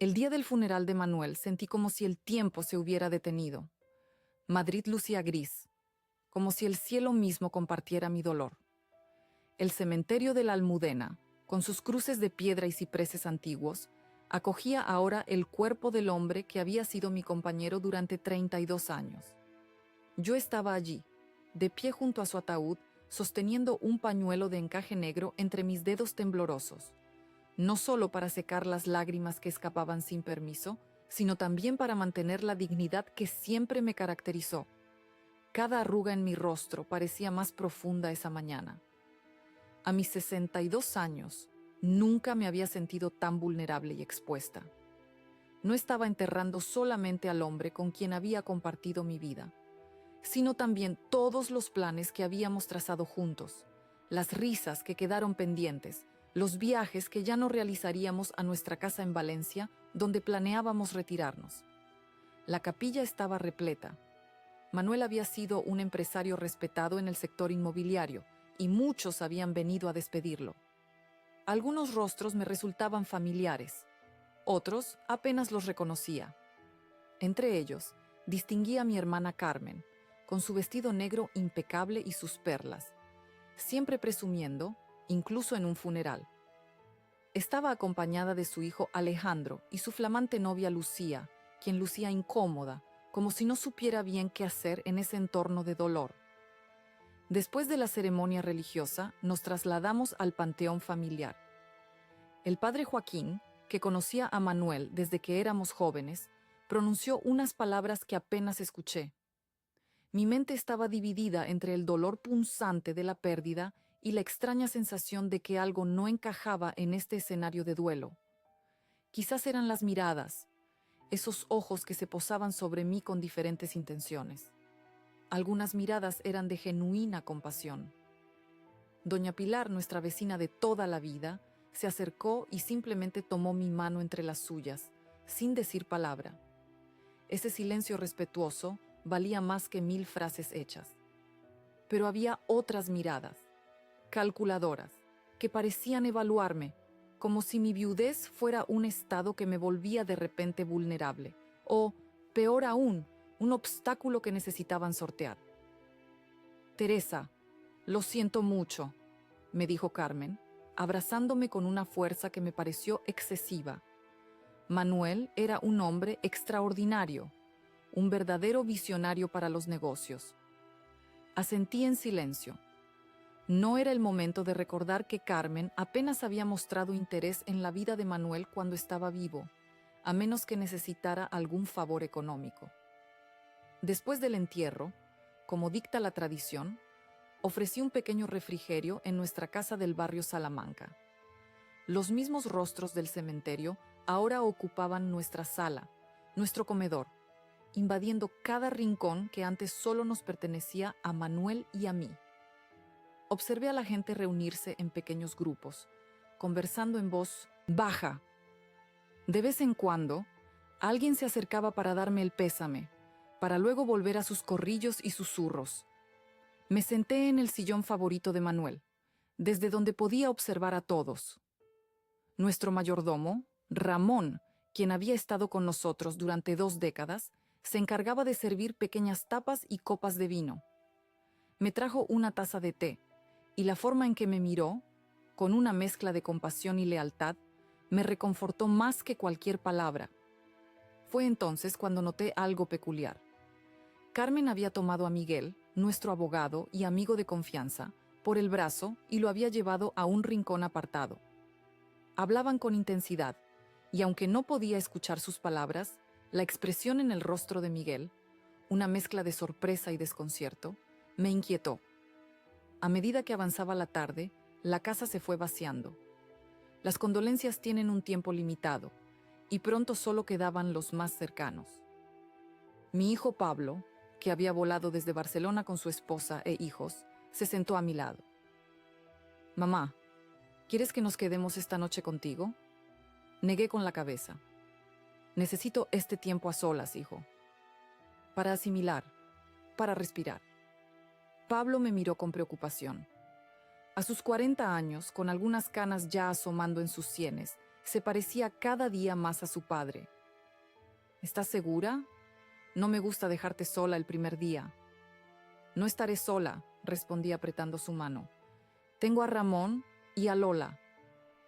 El día del funeral de Manuel sentí como si el tiempo se hubiera detenido. Madrid lucía gris, como si el cielo mismo compartiera mi dolor. El cementerio de la Almudena, con sus cruces de piedra y cipreses antiguos, acogía ahora el cuerpo del hombre que había sido mi compañero durante 32 años. Yo estaba allí, de pie junto a su ataúd, sosteniendo un pañuelo de encaje negro entre mis dedos temblorosos, no solo para secar las lágrimas que escapaban sin permiso, sino también para mantener la dignidad que siempre me caracterizó. Cada arruga en mi rostro parecía más profunda esa mañana. A mis 62 años, nunca me había sentido tan vulnerable y expuesta. No estaba enterrando solamente al hombre con quien había compartido mi vida, sino también todos los planes que habíamos trazado juntos, las risas que quedaron pendientes, los viajes que ya no realizaríamos a nuestra casa en Valencia, donde planeábamos retirarnos. La capilla estaba repleta. Manuel había sido un empresario respetado en el sector inmobiliario, y muchos habían venido a despedirlo. Algunos rostros me resultaban familiares, otros apenas los reconocía. Entre ellos, distinguí a mi hermana Carmen, con su vestido negro impecable y sus perlas, siempre presumiendo, incluso en un funeral. Estaba acompañada de su hijo Alejandro y su flamante novia Lucía, quien lucía incómoda, como si no supiera bien qué hacer en ese entorno de dolor. Después de la ceremonia religiosa, nos trasladamos al panteón familiar. El padre Joaquín, que conocía a Manuel desde que éramos jóvenes, pronunció unas palabras que apenas escuché. Mi mente estaba dividida entre el dolor punzante de la pérdida y la extraña sensación de que algo no encajaba en este escenario de duelo. Quizás eran las miradas, esos ojos que se posaban sobre mí con diferentes intenciones. Algunas miradas eran de genuina compasión. Doña Pilar, nuestra vecina de toda la vida, se acercó y simplemente tomó mi mano entre las suyas, sin decir palabra. Ese silencio respetuoso valía más que 1000 frases hechas. Pero había otras miradas, calculadoras, que parecían evaluarme, como si mi viudez fuera un estado que me volvía de repente vulnerable, o, peor aún, un obstáculo que necesitaban sortear. «Teresa, lo siento mucho», me dijo Carmen, abrazándome con una fuerza que me pareció excesiva. Manuel era un hombre extraordinario, un verdadero visionario para los negocios. Asentí en silencio. No era el momento de recordar que Carmen apenas había mostrado interés en la vida de Manuel cuando estaba vivo, a menos que necesitara algún favor económico. Después del entierro, como dicta la tradición, ofrecí un pequeño refrigerio en nuestra casa del barrio Salamanca. Los mismos rostros del cementerio ahora ocupaban nuestra sala, nuestro comedor, invadiendo cada rincón que antes solo nos pertenecía a Manuel y a mí. Observé a la gente reunirse en pequeños grupos, conversando en voz baja. De vez en cuando, alguien se acercaba para darme el pésame, para luego volver a sus corrillos y susurros. Me senté en el sillón favorito de Manuel, desde donde podía observar a todos. Nuestro mayordomo, Ramón, quien había estado con nosotros durante 2 décadas, se encargaba de servir pequeñas tapas y copas de vino. Me trajo una taza de té, y la forma en que me miró, con una mezcla de compasión y lealtad, me reconfortó más que cualquier palabra. Fue entonces cuando noté algo peculiar. Carmen había tomado a Miguel, nuestro abogado y amigo de confianza, por el brazo y lo había llevado a un rincón apartado. Hablaban con intensidad, y aunque no podía escuchar sus palabras, la expresión en el rostro de Miguel, una mezcla de sorpresa y desconcierto, me inquietó. A medida que avanzaba la tarde, la casa se fue vaciando. Las condolencias tienen un tiempo limitado, y pronto solo quedaban los más cercanos. Mi hijo Pablo, que había volado desde Barcelona con su esposa e hijos, se sentó a mi lado. «Mamá, ¿quieres que nos quedemos esta noche contigo?». Negué con la cabeza. «Necesito este tiempo a solas, hijo. Para asimilar, para respirar». Pablo me miró con preocupación. A sus 40 años, con algunas canas ya asomando en sus sienes, Se parecía cada día más a su padre. ¿Estás segura? No me gusta dejarte sola el primer día. No estaré sola, respondí apretando su mano. Tengo a Ramón y a Lola.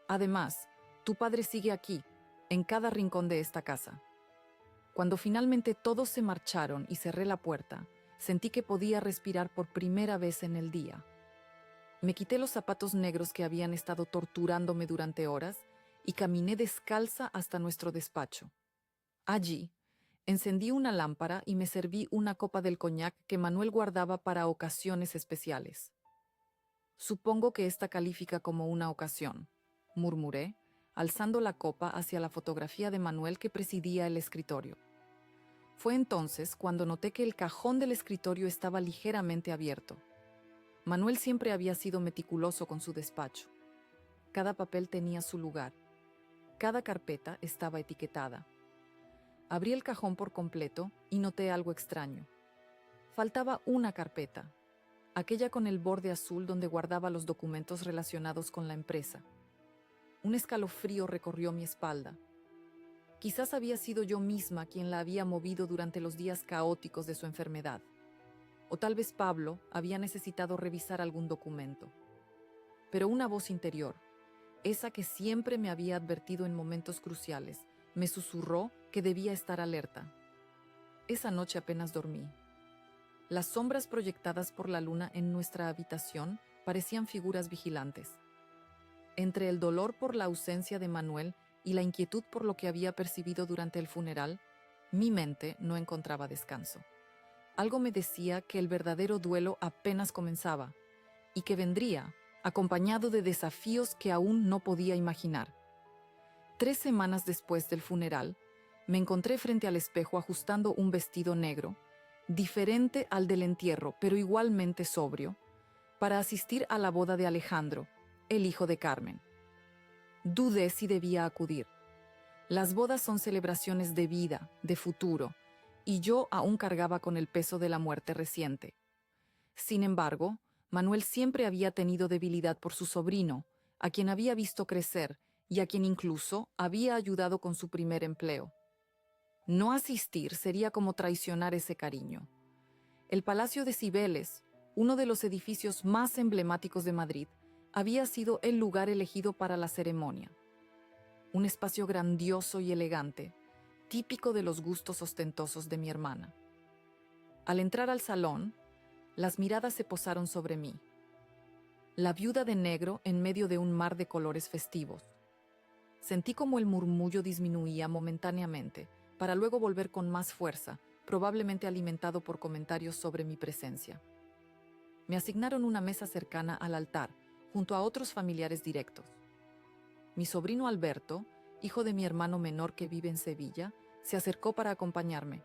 Además, tu padre sigue aquí, en cada rincón de esta casa. Cuando finalmente todos se marcharon y cerré la puerta, sentí que podía respirar por primera vez en el día. Me quité los zapatos negros que habían estado torturándome durante horas y caminé descalza hasta nuestro despacho. Allí, encendí una lámpara y me serví una copa del coñac que Manuel guardaba para ocasiones especiales. Supongo que esta califica como una ocasión, murmuré, alzando la copa hacia la fotografía de Manuel que presidía el escritorio. Fue entonces cuando noté que el cajón del escritorio estaba ligeramente abierto. Manuel siempre había sido meticuloso con su despacho. Cada papel tenía su lugar. Cada carpeta estaba etiquetada. Abrí el cajón por completo y noté algo extraño. Faltaba una carpeta, aquella con el borde azul donde guardaba los documentos relacionados con la empresa. Un escalofrío recorrió mi espalda. Quizás había sido yo misma quien la había movido durante los días caóticos de su enfermedad. O tal vez Pablo había necesitado revisar algún documento. Pero una voz interior, esa que siempre me había advertido en momentos cruciales, me susurró que debía estar alerta. Esa noche apenas dormí. Las sombras proyectadas por la luna en nuestra habitación parecían figuras vigilantes. Entre el dolor por la ausencia de Manuel y la inquietud por lo que había percibido durante el funeral, mi mente no encontraba descanso. Algo me decía que el verdadero duelo apenas comenzaba y que vendría acompañado de desafíos que aún no podía imaginar. 3 semanas después del funeral, me encontré frente al espejo ajustando un vestido negro, diferente al del entierro, pero igualmente sobrio, para asistir a la boda de Alejandro, el hijo de Carmen. Dudé si debía acudir. Las bodas son celebraciones de vida, de futuro, y yo aún cargaba con el peso de la muerte reciente. Sin embargo, Manuel siempre había tenido debilidad por su sobrino, a quien había visto crecer y a quien incluso había ayudado con su primer empleo. No asistir sería como traicionar ese cariño. El Palacio de Cibeles, uno de los edificios más emblemáticos de Madrid, había sido el lugar elegido para la ceremonia. Un espacio grandioso y elegante, típico de los gustos ostentosos de mi hermana. Al entrar al salón, las miradas se posaron sobre mí. La viuda de negro en medio de un mar de colores festivos. Sentí como el murmullo disminuía momentáneamente, para luego volver con más fuerza, probablemente alimentado por comentarios sobre mi presencia. Me asignaron una mesa cercana al altar, junto a otros familiares directos. Mi sobrino Alberto, hijo de mi hermano menor que vive en Sevilla, se acercó para acompañarme.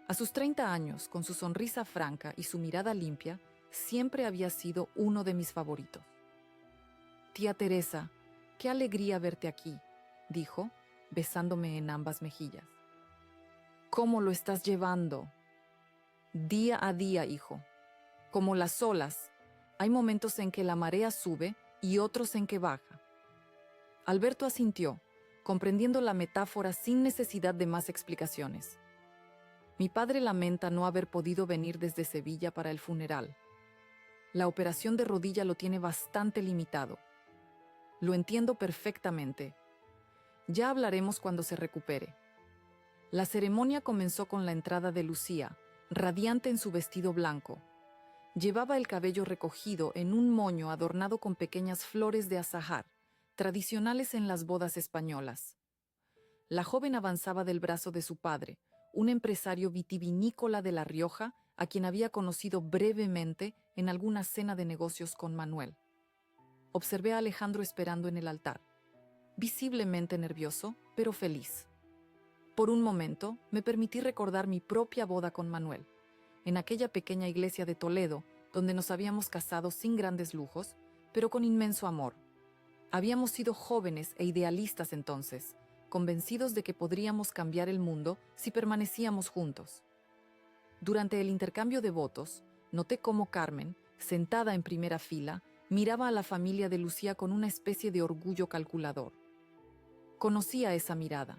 A sus 30 años, con su sonrisa franca y su mirada limpia, siempre había sido uno de mis favoritos. «Tía Teresa, qué alegría verte aquí», dijo, besándome en ambas mejillas. «¿Cómo lo estás llevando?» «Día a día, hijo. Como las olas, hay momentos en que la marea sube y otros en que baja». Alberto asintió, comprendiendo la metáfora sin necesidad de más explicaciones. Mi padre lamenta no haber podido venir desde Sevilla para el funeral. La operación de rodilla lo tiene bastante limitado. Lo entiendo perfectamente. Ya hablaremos cuando se recupere. La ceremonia comenzó con la entrada de Lucía, radiante en su vestido blanco. Llevaba el cabello recogido en un moño adornado con pequeñas flores de azahar, tradicionales en las bodas españolas. La joven avanzaba del brazo de su padre, un empresario vitivinícola de La Rioja, a quien había conocido brevemente en alguna cena de negocios con Manuel. Observé a Alejandro esperando en el altar, visiblemente nervioso, pero feliz. Por un momento, me permití recordar mi propia boda con Manuel, en aquella pequeña iglesia de Toledo, donde nos habíamos casado sin grandes lujos, pero con inmenso amor. Habíamos sido jóvenes e idealistas entonces, convencidos de que podríamos cambiar el mundo si permanecíamos juntos. Durante el intercambio de votos, noté cómo Carmen, sentada en primera fila, miraba a la familia de Lucía con una especie de orgullo calculador. Conocía esa mirada.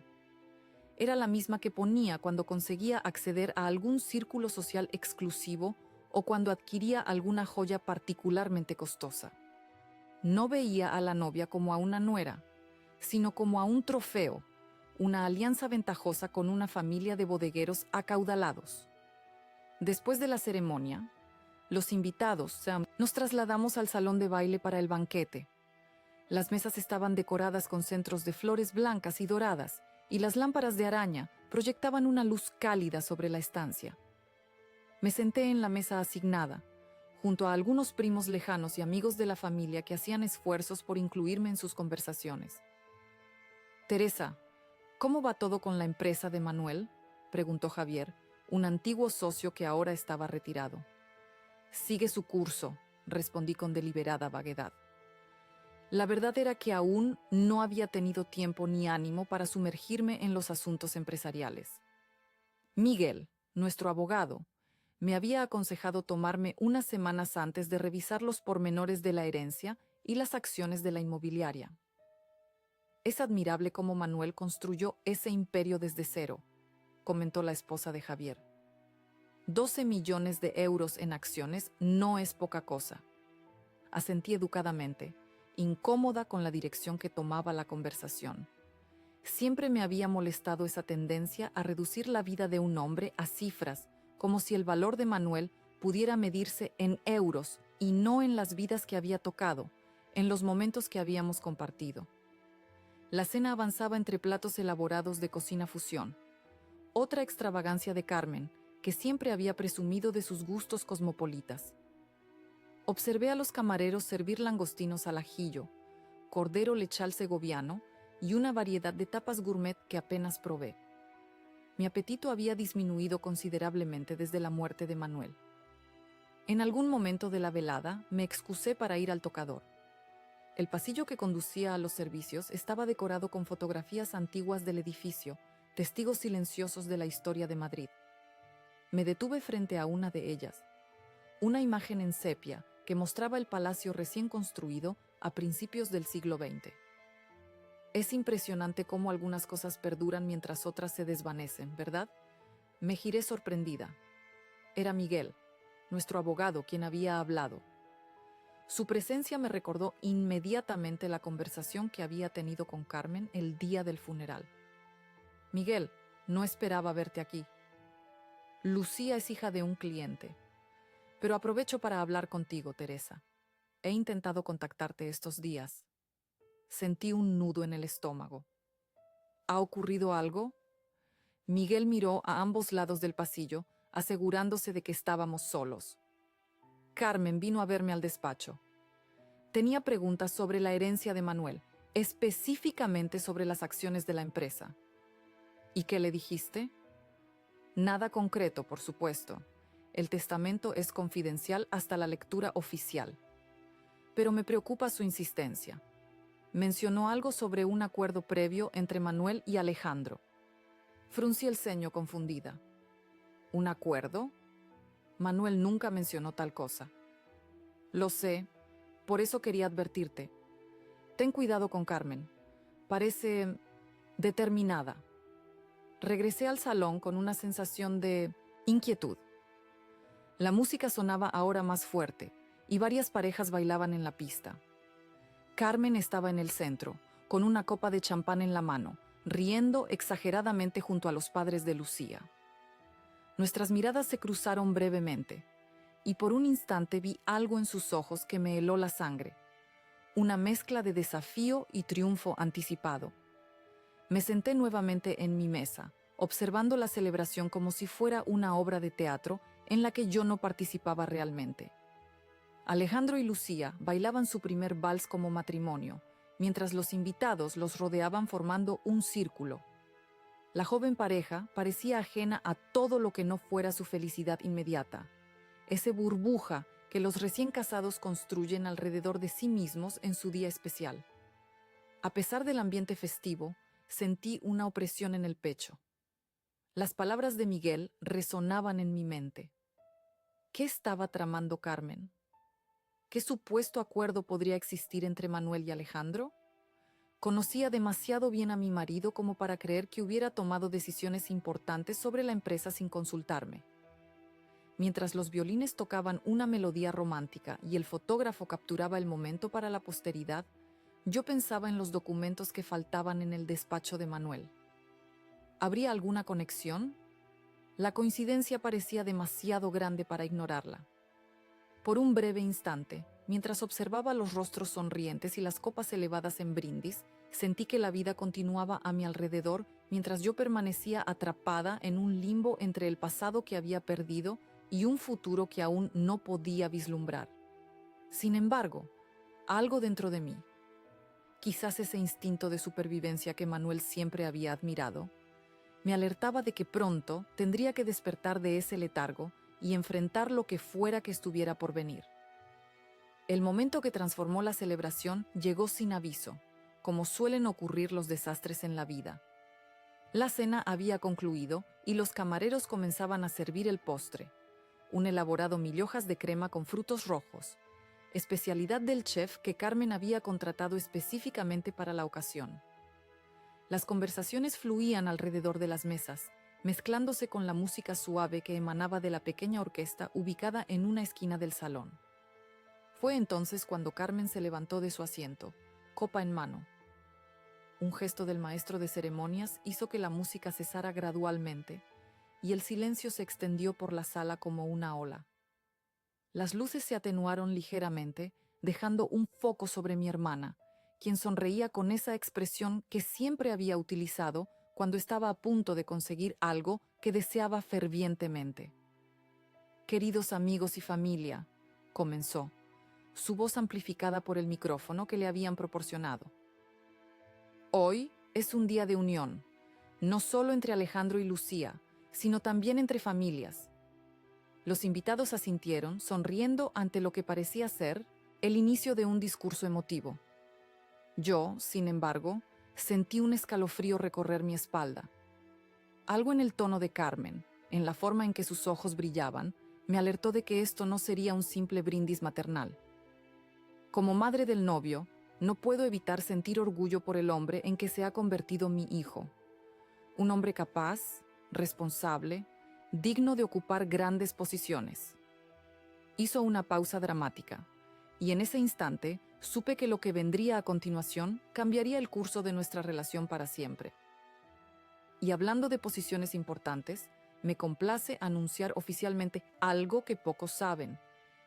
Era la misma que ponía cuando conseguía acceder a algún círculo social exclusivo o cuando adquiría alguna joya particularmente costosa. No veía a la novia como a una nuera, sino como a un trofeo, una alianza ventajosa con una familia de bodegueros acaudalados. Después de la ceremonia, los invitados, nos trasladamos al salón de baile para el banquete. Las mesas estaban decoradas con centros de flores blancas y doradas, y las lámparas de araña proyectaban una luz cálida sobre la estancia. Me senté en la mesa asignada, junto a algunos primos lejanos y amigos de la familia que hacían esfuerzos por incluirme en sus conversaciones. «Teresa, ¿cómo va todo con la empresa de Manuel?», preguntó Javier, un antiguo socio que ahora estaba retirado. «Sigue su curso», respondí con deliberada vaguedad. La verdad era que aún no había tenido tiempo ni ánimo para sumergirme en los asuntos empresariales. Miguel, nuestro abogado, me había aconsejado tomarme unas semanas antes de revisar los pormenores de la herencia y las acciones de la inmobiliaria. «Es admirable cómo Manuel construyó ese imperio desde cero», comentó la esposa de Javier. 12 millones de euros en acciones no es poca cosa. Asentí educadamente, incómoda con la dirección que tomaba la conversación. Siempre me había molestado esa tendencia a reducir la vida de un hombre a cifras, como si el valor de Manuel pudiera medirse en euros y no en las vidas que había tocado, en los momentos que habíamos compartido. La cena avanzaba entre platos elaborados de cocina fusión. Otra extravagancia de Carmen, que siempre había presumido de sus gustos cosmopolitas. Observé a los camareros servir langostinos al ajillo, cordero lechal segoviano y una variedad de tapas gourmet que apenas probé. Mi apetito había disminuido considerablemente desde la muerte de Manuel. En algún momento de la velada me excusé para ir al tocador. El pasillo que conducía a los servicios estaba decorado con fotografías antiguas del edificio, testigos silenciosos de la historia de Madrid. Me detuve frente a una de ellas, una imagen en sepia que mostraba el palacio recién construido a principios del siglo XX. Es impresionante cómo algunas cosas perduran mientras otras se desvanecen, ¿verdad? Me giré sorprendida. Era Miguel, nuestro abogado, quien había hablado. Su presencia me recordó inmediatamente la conversación que había tenido con Carmen el día del funeral. «Miguel, no esperaba verte aquí. Lucía es hija de un cliente. Pero aprovecho para hablar contigo, Teresa. He intentado contactarte estos días. Sentí un nudo en el estómago. ¿Ha ocurrido algo?» Miguel miró a ambos lados del pasillo, asegurándose de que estábamos solos. Carmen vino a verme al despacho. Tenía preguntas sobre la herencia de Manuel, específicamente sobre las acciones de la empresa. «¿Y qué le dijiste?» «Nada concreto, por supuesto. El testamento es confidencial hasta la lectura oficial. Pero me preocupa su insistencia. Mencionó algo sobre un acuerdo previo entre Manuel y Alejandro». Fruncí el ceño confundida. «¿Un acuerdo? Manuel nunca mencionó tal cosa». «Lo sé, por eso quería advertirte. Ten cuidado con Carmen. Parece determinada». Regresé al salón con una sensación de inquietud. La música sonaba ahora más fuerte y varias parejas bailaban en la pista. Carmen estaba en el centro, con una copa de champán en la mano, riendo exageradamente junto a los padres de Lucía. Nuestras miradas se cruzaron brevemente, y por un instante vi algo en sus ojos que me heló la sangre, una mezcla de desafío y triunfo anticipado. Me senté nuevamente en mi mesa, observando la celebración como si fuera una obra de teatro en la que yo no participaba realmente. Alejandro y Lucía bailaban su primer vals como matrimonio, mientras los invitados los rodeaban formando un círculo. La joven pareja parecía ajena a todo lo que no fuera su felicidad inmediata, ese burbuja que los recién casados construyen alrededor de sí mismos en su día especial. A pesar del ambiente festivo, sentí una opresión en el pecho. Las palabras de Miguel resonaban en mi mente. ¿Qué estaba tramando Carmen? ¿Qué supuesto acuerdo podría existir entre Manuel y Alejandro? Conocía demasiado bien a mi marido como para creer que hubiera tomado decisiones importantes sobre la empresa sin consultarme. Mientras los violines tocaban una melodía romántica y el fotógrafo capturaba el momento para la posteridad, yo pensaba en los documentos que faltaban en el despacho de Manuel. ¿Habría alguna conexión? La coincidencia parecía demasiado grande para ignorarla. Por un breve instante, mientras observaba los rostros sonrientes y las copas elevadas en brindis, sentí que la vida continuaba a mi alrededor mientras yo permanecía atrapada en un limbo entre el pasado que había perdido y un futuro que aún no podía vislumbrar. Sin embargo, algo dentro de mí, quizás ese instinto de supervivencia que Manuel siempre había admirado, me alertaba de que pronto tendría que despertar de ese letargo y enfrentar lo que fuera que estuviera por venir. El momento que transformó la celebración llegó sin aviso, como suelen ocurrir los desastres en la vida. La cena había concluido y los camareros comenzaban a servir el postre, un elaborado mil hojas de crema con frutos rojos, especialidad del chef que Carmen había contratado específicamente para la ocasión. Las conversaciones fluían alrededor de las mesas, mezclándose con la música suave que emanaba de la pequeña orquesta ubicada en una esquina del salón. Fue entonces cuando Carmen se levantó de su asiento, copa en mano. Un gesto del maestro de ceremonias hizo que la música cesara gradualmente, y el silencio se extendió por la sala como una ola. Las luces se atenuaron ligeramente, dejando un foco sobre mi hermana, quien sonreía con esa expresión que siempre había utilizado cuando estaba a punto de conseguir algo que deseaba fervientemente. «Queridos amigos y familia», comenzó, su voz amplificada por el micrófono que le habían proporcionado. «Hoy es un día de unión, no solo entre Alejandro y Lucía, sino también entre familias». Los invitados asintieron, sonriendo ante lo que parecía ser el inicio de un discurso emotivo. Yo, sin embargo, sentí un escalofrío recorrer mi espalda. Algo en el tono de Carmen, en la forma en que sus ojos brillaban, me alertó de que esto no sería un simple brindis maternal. Como madre del novio, no puedo evitar sentir orgullo por el hombre en que se ha convertido mi hijo. Un hombre capaz, responsable, digno de ocupar grandes posiciones. Hizo una pausa dramática, y en ese instante supe que lo que vendría a continuación cambiaría el curso de nuestra relación para siempre. Y hablando de posiciones importantes, me complace anunciar oficialmente algo que pocos saben.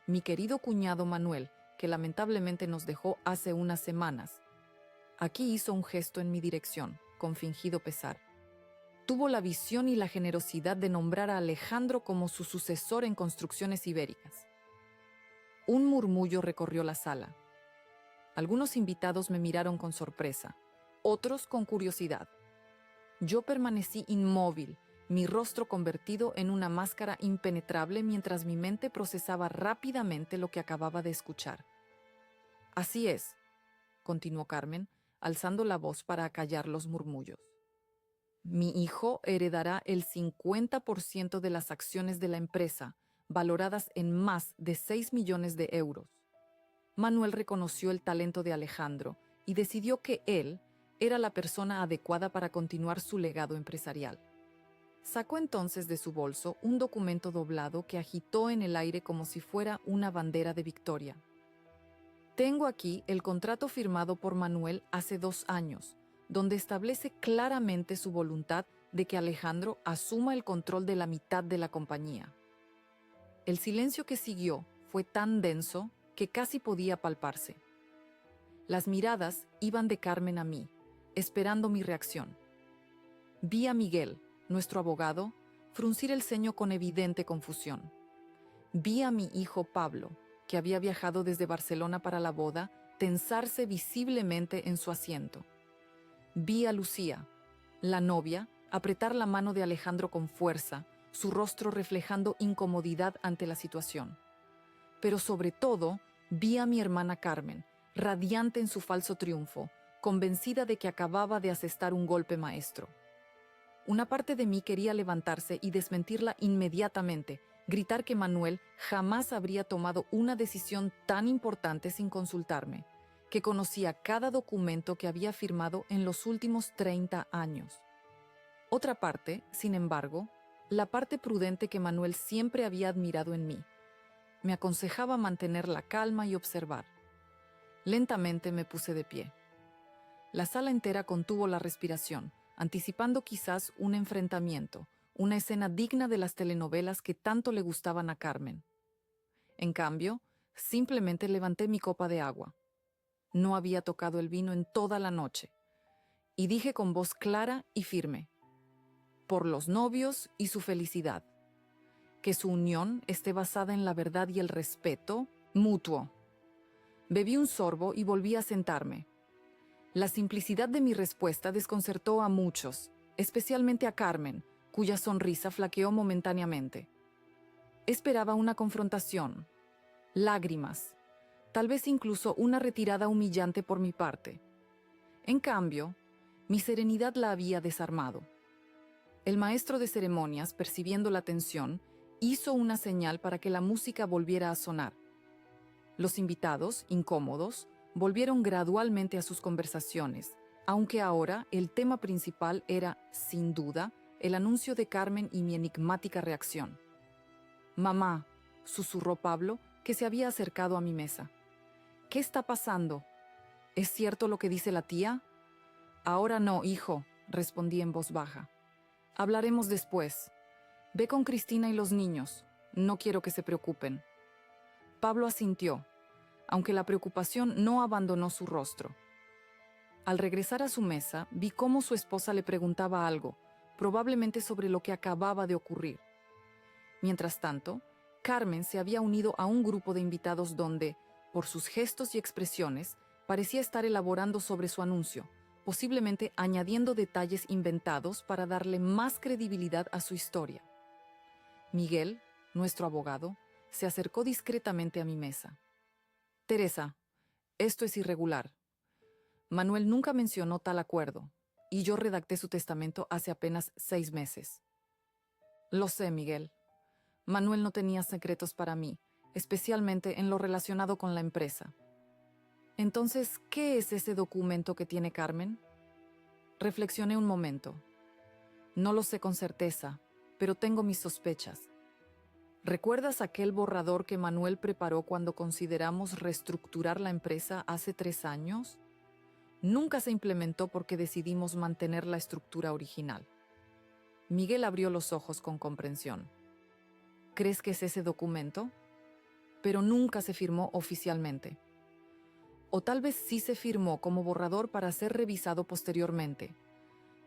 Mi querido cuñado Manuel, que lamentablemente nos dejó hace unas semanas. Aquí hizo un gesto en mi dirección, con fingido pesar. Tuvo la visión y la generosidad de nombrar a Alejandro como su sucesor en Construcciones Ibéricas. Un murmullo recorrió la sala. Algunos invitados me miraron con sorpresa, otros con curiosidad. Yo permanecí inmóvil, mi rostro convertido en una máscara impenetrable mientras mi mente procesaba rápidamente lo que acababa de escuchar. «Así es», continuó Carmen, alzando la voz para acallar los murmullos. «Mi hijo heredará el 50% de las acciones de la empresa, valoradas en más de 6 millones de euros. Manuel reconoció el talento de Alejandro y decidió que él era la persona adecuada para continuar su legado empresarial. Sacó entonces de su bolso un documento doblado que agitó en el aire como si fuera una bandera de victoria. Tengo aquí el contrato firmado por Manuel hace 2 años, donde establece claramente su voluntad de que Alejandro asuma el control de la mitad de la compañía». El silencio que siguió fue tan denso que casi podía palparse. Las miradas iban de Carmen a mí, esperando mi reacción. Vi a Miguel, nuestro abogado, fruncir el ceño con evidente confusión. Vi a mi hijo Pablo, que había viajado desde Barcelona para la boda, tensarse visiblemente en su asiento. Vi a Lucía, la novia, apretar la mano de Alejandro con fuerza, su rostro reflejando incomodidad ante la situación. Pero sobre todo, vi a mi hermana Carmen, radiante en su falso triunfo, convencida de que acababa de asestar un golpe maestro. Una parte de mí quería levantarse y desmentirla inmediatamente, gritar que Manuel jamás habría tomado una decisión tan importante sin consultarme, que conocía cada documento que había firmado en los últimos 30 años. Otra parte, sin embargo, la parte prudente que Manuel siempre había admirado en mí, me aconsejaba mantener la calma y observar. Lentamente me puse de pie. La sala entera contuvo la respiración, anticipando quizás un enfrentamiento, una escena digna de las telenovelas que tanto le gustaban a Carmen. En cambio, simplemente levanté mi copa de agua. No había tocado el vino en toda la noche. Y dije con voz clara y firme: por los novios y su felicidad. Que su unión esté basada en la verdad y el respeto mutuo. Bebí un sorbo y volví a sentarme. La simplicidad de mi respuesta desconcertó a muchos, especialmente a Carmen, cuya sonrisa flaqueó momentáneamente. Esperaba una confrontación, lágrimas, tal vez incluso una retirada humillante por mi parte. En cambio, mi serenidad la había desarmado. El maestro de ceremonias, percibiendo la tensión, hizo una señal para que la música volviera a sonar. Los invitados, incómodos, volvieron gradualmente a sus conversaciones, aunque ahora el tema principal era, sin duda, el anuncio de Carmen y mi enigmática reacción. «Mamá», susurró Pablo, que se había acercado a mi mesa. «¿Qué está pasando? ¿Es cierto lo que dice la tía?» «Ahora no, hijo», respondí en voz baja. «Hablaremos después. Ve con Cristina y los niños. No quiero que se preocupen». Pablo asintió, aunque la preocupación no abandonó su rostro. Al regresar a su mesa, vi cómo su esposa le preguntaba algo, probablemente sobre lo que acababa de ocurrir. Mientras tanto, Carmen se había unido a un grupo de invitados donde, por sus gestos y expresiones, parecía estar elaborando sobre su anuncio, posiblemente añadiendo detalles inventados para darle más credibilidad a su historia. Miguel, nuestro abogado, se acercó discretamente a mi mesa. «Teresa, esto es irregular. Manuel nunca mencionó tal acuerdo, y yo redacté su testamento hace apenas 6 meses». «Lo sé, Miguel. Manuel no tenía secretos para mí, especialmente en lo relacionado con la empresa». «Entonces, ¿qué es ese documento que tiene Carmen?» Reflexioné un momento. «No lo sé con certeza, pero tengo mis sospechas. ¿Recuerdas aquel borrador que Manuel preparó cuando consideramos reestructurar la empresa hace 3 años? Nunca se implementó porque decidimos mantener la estructura original». Miguel abrió los ojos con comprensión. «¿Crees que es ese documento? Pero nunca se firmó oficialmente. O tal vez sí se firmó como borrador para ser revisado posteriormente.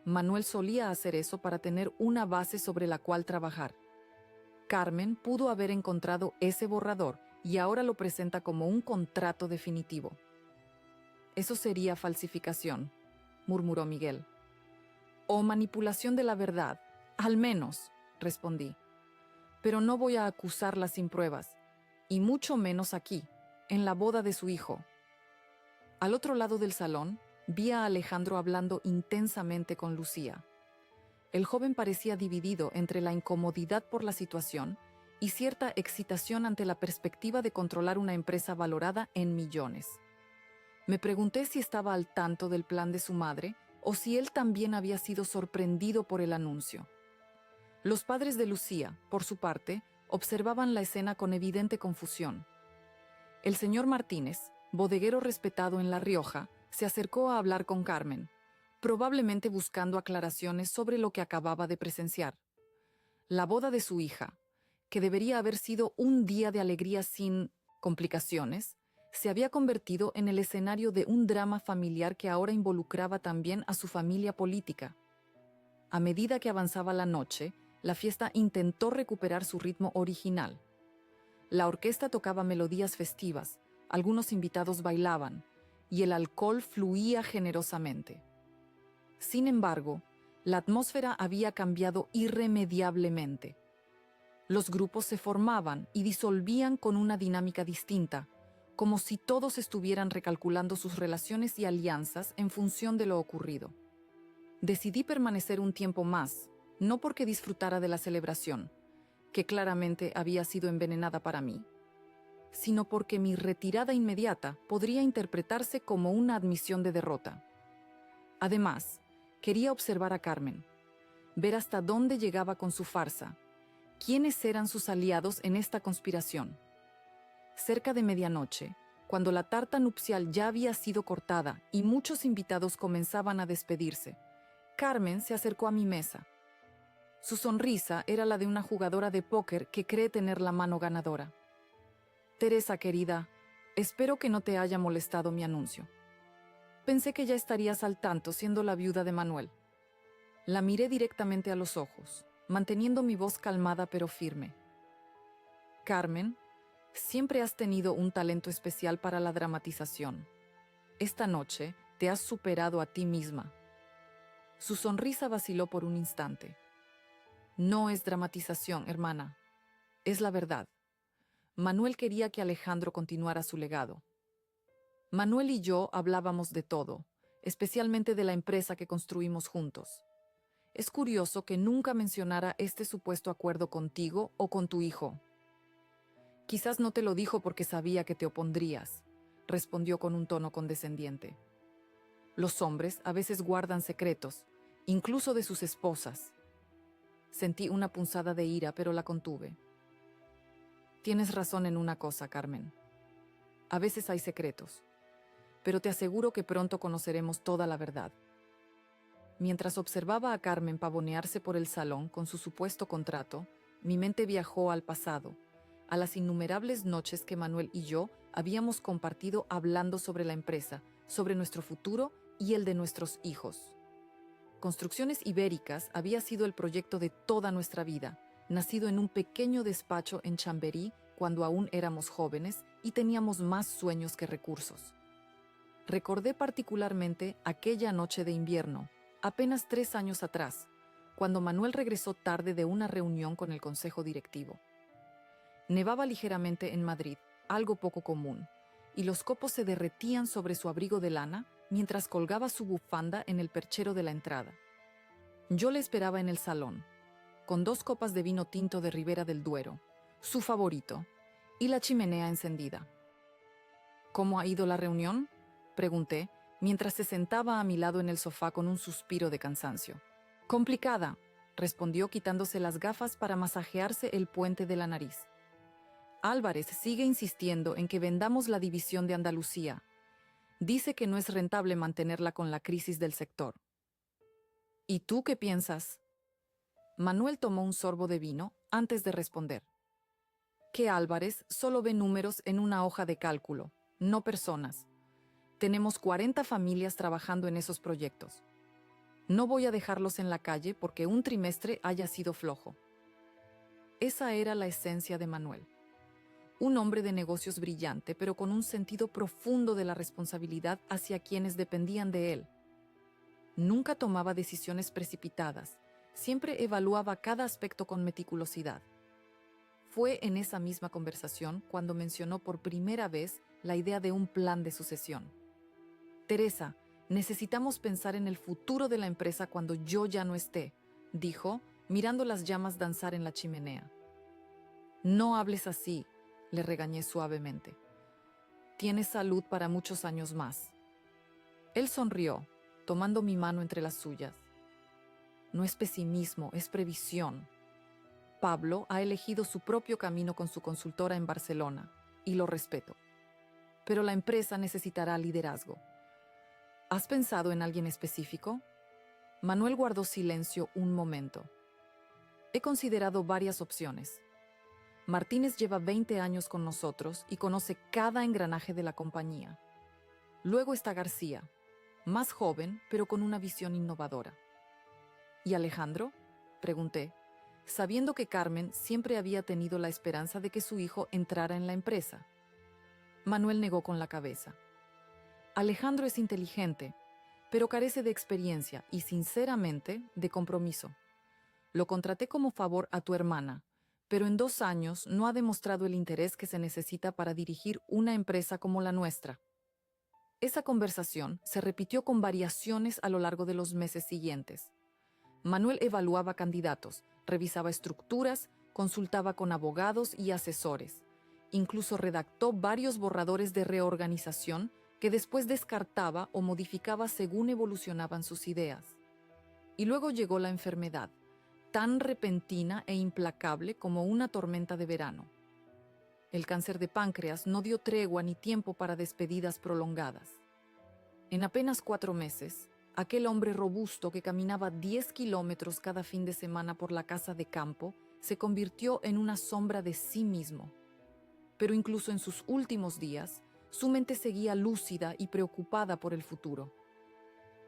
Manuel solía hacer eso para tener una base sobre la cual trabajar. Carmen pudo haber encontrado ese borrador y ahora lo presenta como un contrato definitivo». «Eso sería falsificación», murmuró Miguel. «O manipulación de la verdad, al menos», respondí. «Pero no voy a acusarla sin pruebas, y mucho menos aquí, en la boda de su hijo». Al otro lado del salón, vi a Alejandro hablando intensamente con Lucía. El joven parecía dividido entre la incomodidad por la situación y cierta excitación ante la perspectiva de controlar una empresa valorada en millones. Me pregunté si estaba al tanto del plan de su madre o si él también había sido sorprendido por el anuncio. Los padres de Lucía, por su parte, observaban la escena con evidente confusión. El señor Martínez, bodeguero respetado en La Rioja, se acercó a hablar con Carmen, probablemente buscando aclaraciones sobre lo que acababa de presenciar. La boda de su hija, que debería haber sido un día de alegría sin complicaciones, se había convertido en el escenario de un drama familiar que ahora involucraba también a su familia política. A medida que avanzaba la noche, la fiesta intentó recuperar su ritmo original. La orquesta tocaba melodías festivas, algunos invitados bailaban, y el alcohol fluía generosamente. Sin embargo, la atmósfera había cambiado irremediablemente. Los grupos se formaban y disolvían con una dinámica distinta, como si todos estuvieran recalculando sus relaciones y alianzas en función de lo ocurrido. Decidí permanecer un tiempo más, no porque disfrutara de la celebración, que claramente había sido envenenada para mí, sino porque mi retirada inmediata podría interpretarse como una admisión de derrota. Además, quería observar a Carmen, ver hasta dónde llegaba con su farsa, quiénes eran sus aliados en esta conspiración. Cerca de medianoche, cuando la tarta nupcial ya había sido cortada y muchos invitados comenzaban a despedirse, Carmen se acercó a mi mesa. Su sonrisa era la de una jugadora de póker que cree tener la mano ganadora. Teresa, querida, espero que no te haya molestado mi anuncio. Pensé que ya estarías al tanto siendo la viuda de Manuel. La miré directamente a los ojos, manteniendo mi voz calmada pero firme. Carmen, siempre has tenido un talento especial para la dramatización. Esta noche te has superado a ti misma. Su sonrisa vaciló por un instante. No es dramatización, hermana. Es la verdad. Manuel quería que Alejandro continuara su legado. Manuel y yo hablábamos de todo, especialmente de la empresa que construimos juntos. Es curioso que nunca mencionara este supuesto acuerdo contigo o con tu hijo. Quizás no te lo dijo porque sabía que te opondrías, respondió con un tono condescendiente. Los hombres a veces guardan secretos, incluso de sus esposas. Sentí una punzada de ira, pero la contuve. Tienes razón en una cosa, Carmen. A veces hay secretos, pero te aseguro que pronto conoceremos toda la verdad. Mientras observaba a Carmen pavonearse por el salón con su supuesto contrato, mi mente viajó al pasado, a las innumerables noches que Manuel y yo habíamos compartido hablando sobre la empresa, sobre nuestro futuro y el de nuestros hijos. Construcciones Ibéricas había sido el proyecto de toda nuestra vida, nacido en un pequeño despacho en Chamberí cuando aún éramos jóvenes y teníamos más sueños que recursos. Recordé particularmente aquella noche de invierno, apenas 3 años atrás, cuando Manuel regresó tarde de una reunión con el consejo directivo. Nevaba ligeramente en Madrid, algo poco común, y los copos se derretían sobre su abrigo de lana mientras colgaba su bufanda en el perchero de la entrada. Yo le esperaba en el salón, con 2 copas de vino tinto de Ribera del Duero, su favorito, y la chimenea encendida. ¿Cómo ha ido la reunión?, pregunté, mientras se sentaba a mi lado en el sofá con un suspiro de cansancio. Complicada, respondió quitándose las gafas para masajearse el puente de la nariz. Álvarez sigue insistiendo en que vendamos la división de Andalucía. Dice que no es rentable mantenerla con la crisis del sector. ¿Y tú qué piensas? Manuel tomó un sorbo de vino antes de responder. Que Álvarez solo ve números en una hoja de cálculo, no personas. Tenemos 40 familias trabajando en esos proyectos. No voy a dejarlos en la calle porque un trimestre haya sido flojo. Esa era la esencia de Manuel. Un hombre de negocios brillante, pero con un sentido profundo de la responsabilidad hacia quienes dependían de él. Nunca tomaba decisiones precipitadas, siempre evaluaba cada aspecto con meticulosidad. Fue en esa misma conversación cuando mencionó por primera vez la idea de un plan de sucesión. Teresa, necesitamos pensar en el futuro de la empresa cuando yo ya no esté, dijo, mirando las llamas danzar en la chimenea. No hables así, le regañé suavemente. Tienes salud para muchos años más. Él sonrió, tomando mi mano entre las suyas. No es pesimismo, es previsión. Pablo ha elegido su propio camino con su consultora en Barcelona, y lo respeto. Pero la empresa necesitará liderazgo. ¿Has pensado en alguien específico? Manuel guardó silencio un momento. He considerado varias opciones. Martínez lleva 20 años con nosotros y conoce cada engranaje de la compañía. Luego está García, más joven, pero con una visión innovadora. ¿Y Alejandro?, pregunté, sabiendo que Carmen siempre había tenido la esperanza de que su hijo entrara en la empresa. Manuel negó con la cabeza. Alejandro es inteligente, pero carece de experiencia y, sinceramente, de compromiso. Lo contraté como favor a tu hermana, pero en 2 años no ha demostrado el interés que se necesita para dirigir una empresa como la nuestra. Esa conversación se repitió con variaciones a lo largo de los meses siguientes. Manuel evaluaba candidatos, revisaba estructuras, consultaba con abogados y asesores, Incluso redactó varios borradores de reorganización que después descartaba o modificaba según evolucionaban sus ideas. Y luego llegó la enfermedad, tan repentina e implacable como una tormenta de verano. El cáncer de páncreas no dio tregua ni tiempo para despedidas prolongadas. En apenas 4 meses, aquel hombre robusto que caminaba 10 kilómetros cada fin de semana por la casa de campo se convirtió en una sombra de sí mismo. Pero incluso en sus últimos días, su mente seguía lúcida y preocupada por el futuro.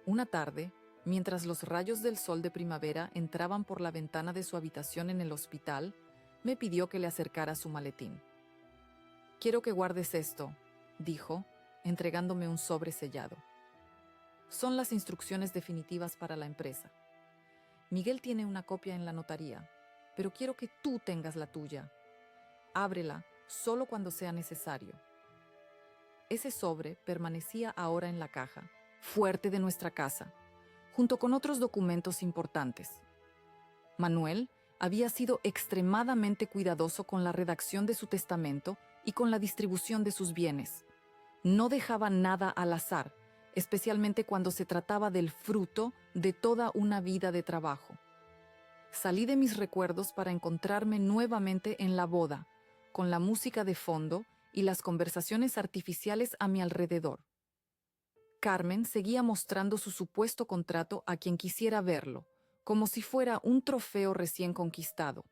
Una tarde, mientras los rayos del sol de primavera entraban por la ventana de su habitación en el hospital, me pidió que le acercara su maletín. «Quiero que guardes esto», dijo, entregándome un sobre sellado. «Son las instrucciones definitivas para la empresa. Miguel tiene una copia en la notaría, pero quiero que tú tengas la tuya. Ábrela solo cuando sea necesario». Ese sobre permanecía ahora en la caja, fuerte de nuestra casa, junto con otros documentos importantes. Manuel había sido extremadamente cuidadoso con la redacción de su testamento y con la distribución de sus bienes. No dejaba nada al azar, especialmente cuando se trataba del fruto de toda una vida de trabajo. Salí de mis recuerdos para encontrarme nuevamente en la boda, con la música de fondo y las conversaciones artificiales a mi alrededor. Carmen seguía mostrando su supuesto contrato a quien quisiera verlo, como si fuera un trofeo recién conquistado.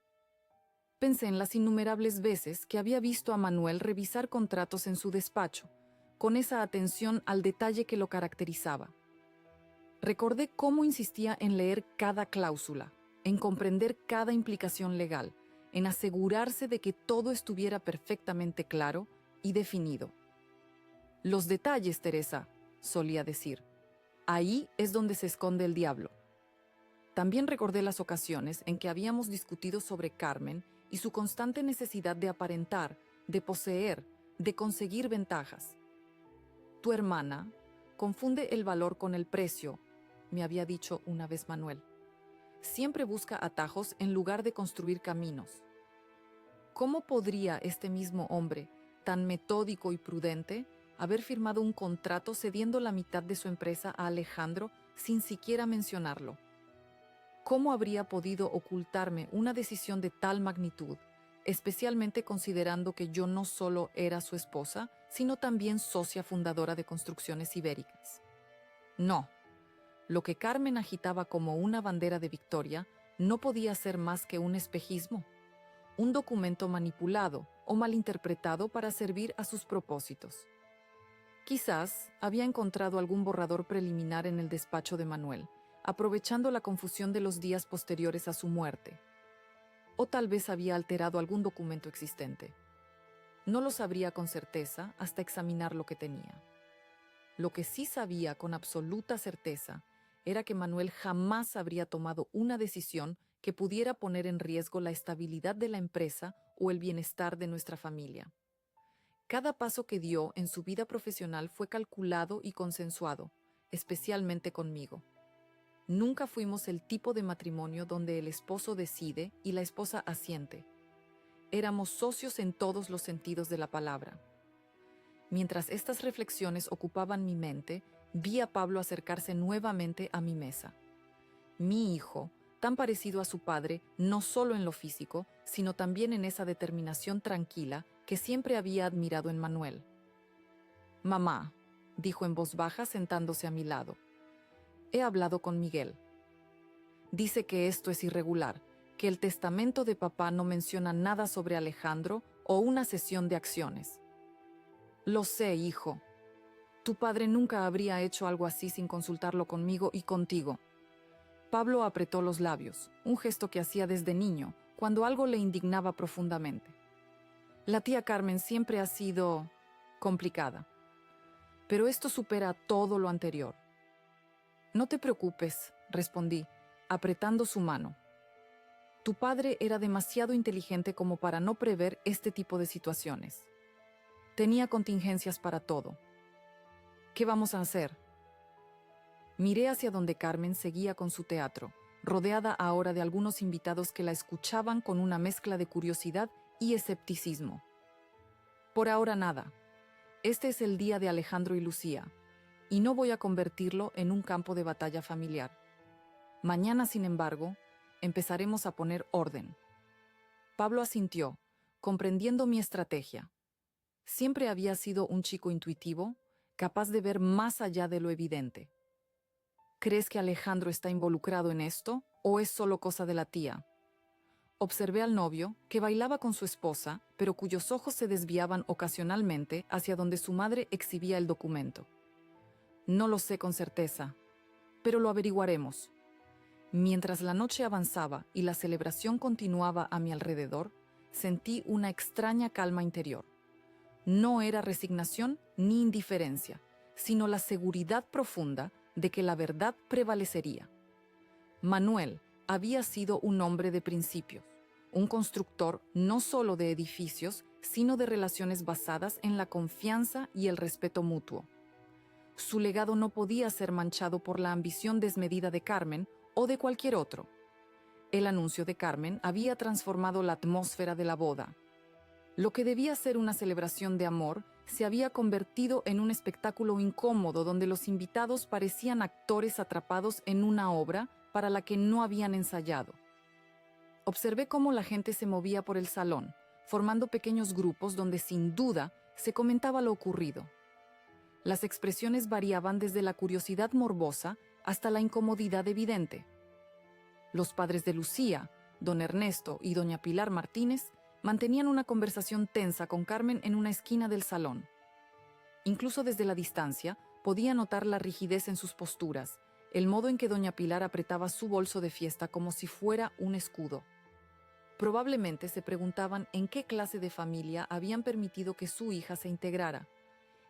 Pensé en las innumerables veces que había visto a Manuel revisar contratos en su despacho, con esa atención al detalle que lo caracterizaba. Recordé cómo insistía en leer cada cláusula, en comprender cada implicación legal, en asegurarse de que todo estuviera perfectamente claro y definido. «Los detalles, Teresa», solía decir. «Ahí es donde se esconde el diablo». También recordé las ocasiones en que habíamos discutido sobre Carmen y su constante necesidad de aparentar, de poseer, de conseguir ventajas. «Tu hermana confunde el valor con el precio», me había dicho una vez Manuel. «Siempre busca atajos en lugar de construir caminos». ¿Cómo podría este mismo hombre, tan metódico y prudente, haber firmado un contrato cediendo la mitad de su empresa a Alejandro sin siquiera mencionarlo? ¿Cómo habría podido ocultarme una decisión de tal magnitud, especialmente considerando que yo no solo era su esposa, sino también socia fundadora de Construcciones Ibéricas? No. Lo que Carmen agitaba como una bandera de victoria no podía ser más que un espejismo, un documento manipulado o malinterpretado para servir a sus propósitos. Quizás había encontrado algún borrador preliminar en el despacho de Manuel, aprovechando la confusión de los días posteriores a su muerte. O tal vez había alterado algún documento existente. No lo sabría con certeza hasta examinar lo que tenía. Lo que sí sabía con absoluta certeza era que Manuel jamás habría tomado una decisión que pudiera poner en riesgo la estabilidad de la empresa o el bienestar de nuestra familia. Cada paso que dio en su vida profesional fue calculado y consensuado, especialmente conmigo. Nunca fuimos el tipo de matrimonio donde el esposo decide y la esposa asiente. Éramos socios en todos los sentidos de la palabra. Mientras estas reflexiones ocupaban mi mente, vi a Pablo acercarse nuevamente a mi mesa. Mi hijo, tan parecido a su padre, no solo en lo físico, sino también en esa determinación tranquila que siempre había admirado en Manuel. «Mamá», dijo en voz baja sentándose a mi lado, «he hablado con Miguel. Dice que esto es irregular, que el testamento de papá no menciona nada sobre Alejandro o una cesión de acciones». «Lo sé, hijo. Tu padre nunca habría hecho algo así sin consultarlo conmigo y contigo». Pablo apretó los labios, un gesto que hacía desde niño, cuando algo le indignaba profundamente. «La tía Carmen siempre ha sido complicada. Pero esto supera todo lo anterior». «No te preocupes», respondí, apretando su mano. «Tu padre era demasiado inteligente como para no prever este tipo de situaciones. Tenía contingencias para todo. ¿Qué vamos a hacer?» Miré hacia donde Carmen seguía con su teatro, rodeada ahora de algunos invitados que la escuchaban con una mezcla de curiosidad y escepticismo. Por ahora nada. Este es el día de Alejandro y Lucía, y no voy a convertirlo en un campo de batalla familiar. Mañana, sin embargo, empezaremos a poner orden. Pablo asintió, comprendiendo mi estrategia. Siempre había sido un chico intuitivo, capaz de ver más allá de lo evidente. ¿Crees que Alejandro está involucrado en esto o es solo cosa de la tía? Observé al novio, que bailaba con su esposa, pero cuyos ojos se desviaban ocasionalmente hacia donde su madre exhibía el documento. No lo sé con certeza, pero lo averiguaremos. Mientras la noche avanzaba y la celebración continuaba a mi alrededor, sentí una extraña calma interior. No era resignación ni indiferencia, sino la seguridad profunda de que la verdad prevalecería. Manuel había sido un hombre de principios, un constructor no solo de edificios, sino de relaciones basadas en la confianza y el respeto mutuo. Su legado no podía ser manchado por la ambición desmedida de Carmen o de cualquier otro. El anuncio de Carmen había transformado la atmósfera de la boda. Lo que debía ser una celebración de amor se había convertido en un espectáculo incómodo donde los invitados parecían actores atrapados en una obra para la que no habían ensayado. Observé cómo la gente se movía por el salón, formando pequeños grupos donde sin duda se comentaba lo ocurrido. Las expresiones variaban desde la curiosidad morbosa hasta la incomodidad evidente. Los padres de Lucía, don Ernesto y doña Pilar Martínez, mantenían una conversación tensa con Carmen en una esquina del salón. Incluso desde la distancia, podía notar la rigidez en sus posturas, el modo en que doña Pilar apretaba su bolso de fiesta como si fuera un escudo. Probablemente se preguntaban en qué clase de familia habían permitido que su hija se integrara,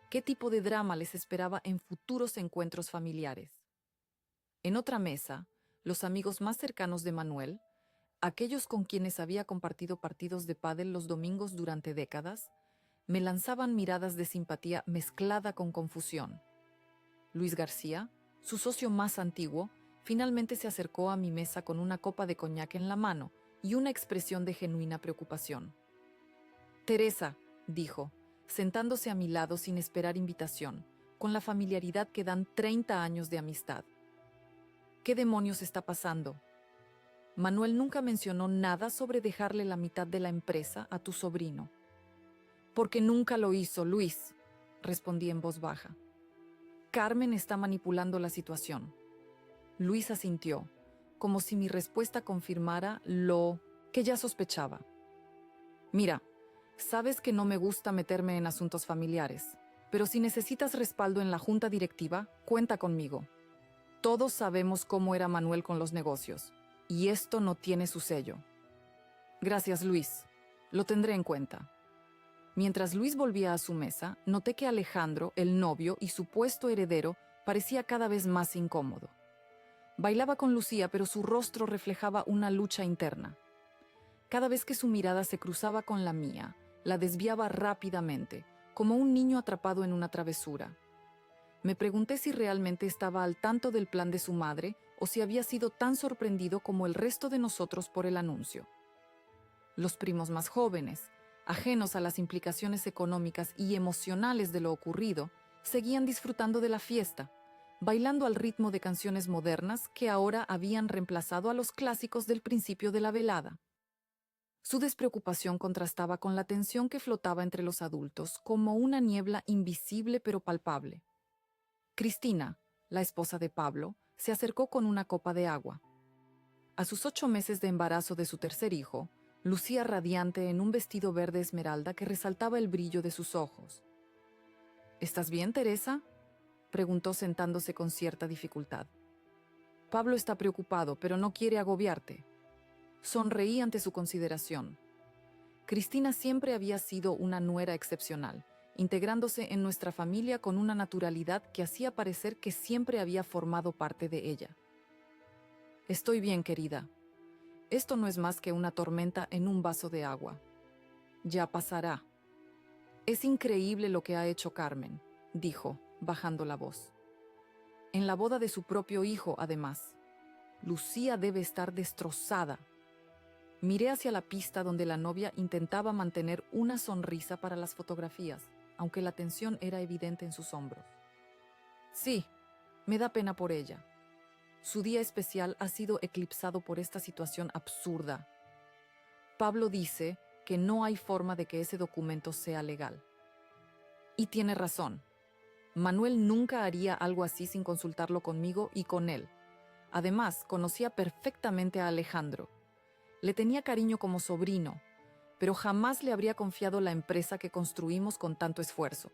qué tipo de drama les esperaba en futuros encuentros familiares. En otra mesa, los amigos más cercanos de Manuel, aquellos con quienes había compartido partidos de pádel los domingos durante décadas, me lanzaban miradas de simpatía mezclada con confusión. Luis García, su socio más antiguo, finalmente se acercó a mi mesa con una copa de coñac en la mano y una expresión de genuina preocupación. «Teresa», dijo, sentándose a mi lado sin esperar invitación, con la familiaridad que dan 30 años de amistad. «¿Qué demonios está pasando? Manuel nunca mencionó nada sobre dejarle la mitad de la empresa a tu sobrino». «Porque nunca lo hizo, Luis», respondí en voz baja. «Carmen está manipulando la situación». Luis asintió, como si mi respuesta confirmara lo que ya sospechaba. «Mira, sabes que no me gusta meterme en asuntos familiares, pero si necesitas respaldo en la junta directiva, cuenta conmigo. Todos sabemos cómo era Manuel con los negocios, y esto no tiene su sello». «Gracias, Luis. Lo tendré en cuenta». Mientras Luis volvía a su mesa, noté que Alejandro, el novio y supuesto heredero, parecía cada vez más incómodo. Bailaba con Lucía, pero su rostro reflejaba una lucha interna. Cada vez que su mirada se cruzaba con la mía, la desviaba rápidamente, como un niño atrapado en una travesura. Me pregunté si realmente estaba al tanto del plan de su madre o si había sido tan sorprendido como el resto de nosotros por el anuncio. Los primos más jóvenes, ajenos a las implicaciones económicas y emocionales de lo ocurrido, seguían disfrutando de la fiesta, bailando al ritmo de canciones modernas que ahora habían reemplazado a los clásicos del principio de la velada. Su despreocupación contrastaba con la tensión que flotaba entre los adultos, como una niebla invisible pero palpable. Cristina, la esposa de Pablo, se acercó con una copa de agua. A sus 8 meses de embarazo de su tercer hijo, lucía radiante en un vestido verde esmeralda que resaltaba el brillo de sus ojos. «¿Estás bien, Teresa?», preguntó sentándose con cierta dificultad. «Pablo está preocupado, pero no quiere agobiarte». Sonreí ante su consideración. Cristina siempre había sido una nuera excepcional, integrándose en nuestra familia con una naturalidad que hacía parecer que siempre había formado parte de ella. «Estoy bien, querida. Esto no es más que una tormenta en un vaso de agua. Ya pasará». «Es increíble lo que ha hecho Carmen», dijo, bajando la voz. «En la boda de su propio hijo, además. Lucía debe estar destrozada». Miré hacia la pista donde la novia intentaba mantener una sonrisa para las fotografías, aunque la tensión era evidente en sus hombros. Sí, me da pena por ella. Su día especial ha sido eclipsado por esta situación absurda. Pablo dice que no hay forma de que ese documento sea legal. Y tiene razón. Manuel nunca haría algo así sin consultarlo conmigo y con él. Además, conocía perfectamente a Alejandro. Le tenía cariño como sobrino, pero jamás le habría confiado la empresa que construimos con tanto esfuerzo.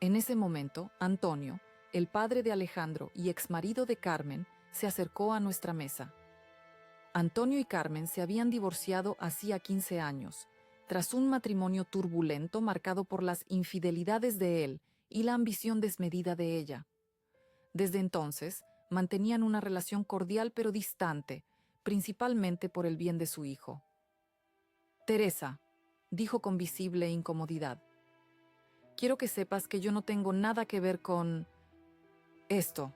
En ese momento, Antonio, el padre de Alejandro y exmarido de Carmen, se acercó a nuestra mesa. Antonio y Carmen se habían divorciado hacía 15 años, tras un matrimonio turbulento marcado por las infidelidades de él y la ambición desmedida de ella. Desde entonces, mantenían una relación cordial pero distante, principalmente por el bien de su hijo. Teresa, dijo con visible incomodidad, quiero que sepas que yo no tengo nada que ver con esto.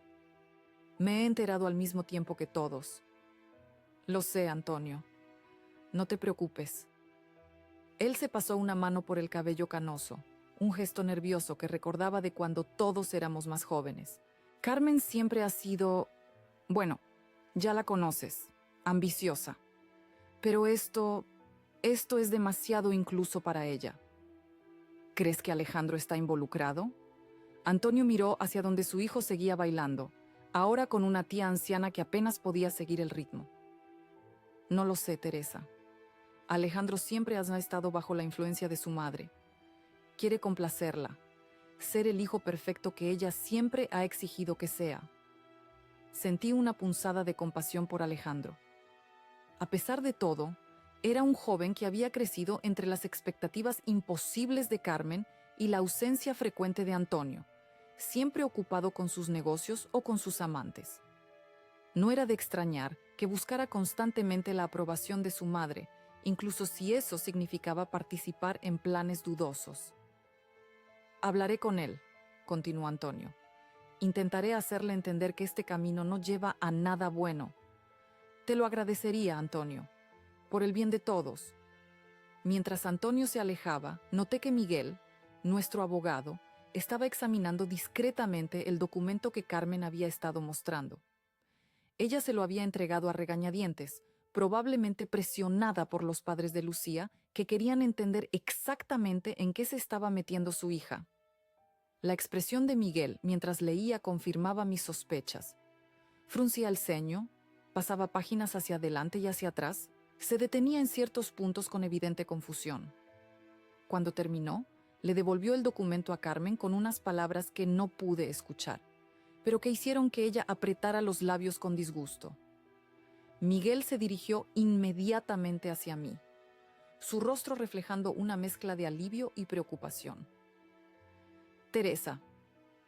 Me he enterado al mismo tiempo que todos. Lo sé, Antonio. No te preocupes. Él se pasó una mano por el cabello canoso, un gesto nervioso que recordaba de cuando todos éramos más jóvenes. Carmen siempre ha sido, bueno, ya la conoces, ambiciosa. Pero esto es demasiado incluso para ella. ¿Crees que Alejandro está involucrado? Antonio miró hacia donde su hijo seguía bailando, ahora con una tía anciana que apenas podía seguir el ritmo. No lo sé, Teresa. Alejandro siempre ha estado bajo la influencia de su madre. Quiere complacerla, ser el hijo perfecto que ella siempre ha exigido que sea. Sentí una punzada de compasión por Alejandro. A pesar de todo, era un joven que había crecido entre las expectativas imposibles de Carmen y la ausencia frecuente de Antonio, siempre ocupado con sus negocios o con sus amantes. No era de extrañar que buscara constantemente la aprobación de su madre, incluso si eso significaba participar en planes dudosos. Hablaré con él, continuó Antonio. Intentaré hacerle entender que este camino no lleva a nada bueno. Te lo agradecería, Antonio, por el bien de todos. Mientras Antonio se alejaba, noté que Miguel, nuestro abogado, estaba examinando discretamente el documento que Carmen había estado mostrando. Ella se lo había entregado a regañadientes, probablemente presionada por los padres de Lucía, que querían entender exactamente en qué se estaba metiendo su hija. La expresión de Miguel mientras leía confirmaba mis sospechas. Fruncía el ceño, pasaba páginas hacia adelante y hacia atrás, se detenía en ciertos puntos con evidente confusión. Cuando terminó, le devolvió el documento a Carmen con unas palabras que no pude escuchar, pero que hicieron que ella apretara los labios con disgusto. Miguel se dirigió inmediatamente hacia mí, su rostro reflejando una mezcla de alivio y preocupación. Teresa,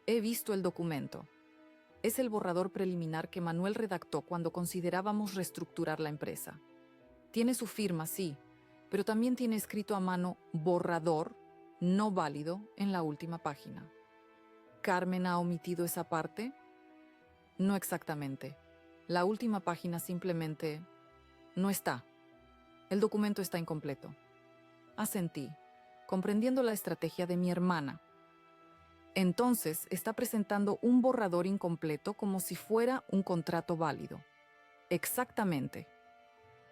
he visto el documento. Es el borrador preliminar que Manuel redactó cuando considerábamos reestructurar la empresa. Tiene su firma, sí, pero también tiene escrito a mano borrador, no válido, en la última página. ¿Carmen ha omitido esa parte? No exactamente. La última página simplemente no está. El documento está incompleto. Asentí, comprendiendo la estrategia de mi hermana. Entonces está presentando un borrador incompleto como si fuera un contrato válido. Exactamente.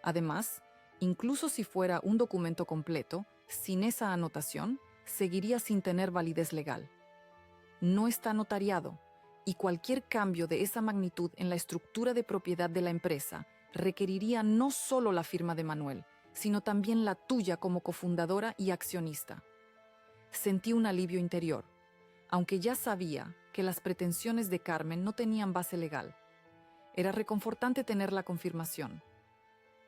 Además, incluso si fuera un documento completo, sin esa anotación, seguiría sin tener validez legal. No está notariado, y cualquier cambio de esa magnitud en la estructura de propiedad de la empresa requeriría no solo la firma de Manuel, sino también la tuya como cofundadora y accionista. Sentí un alivio interior, aunque ya sabía que las pretensiones de Carmen no tenían base legal. Era reconfortante tener la confirmación.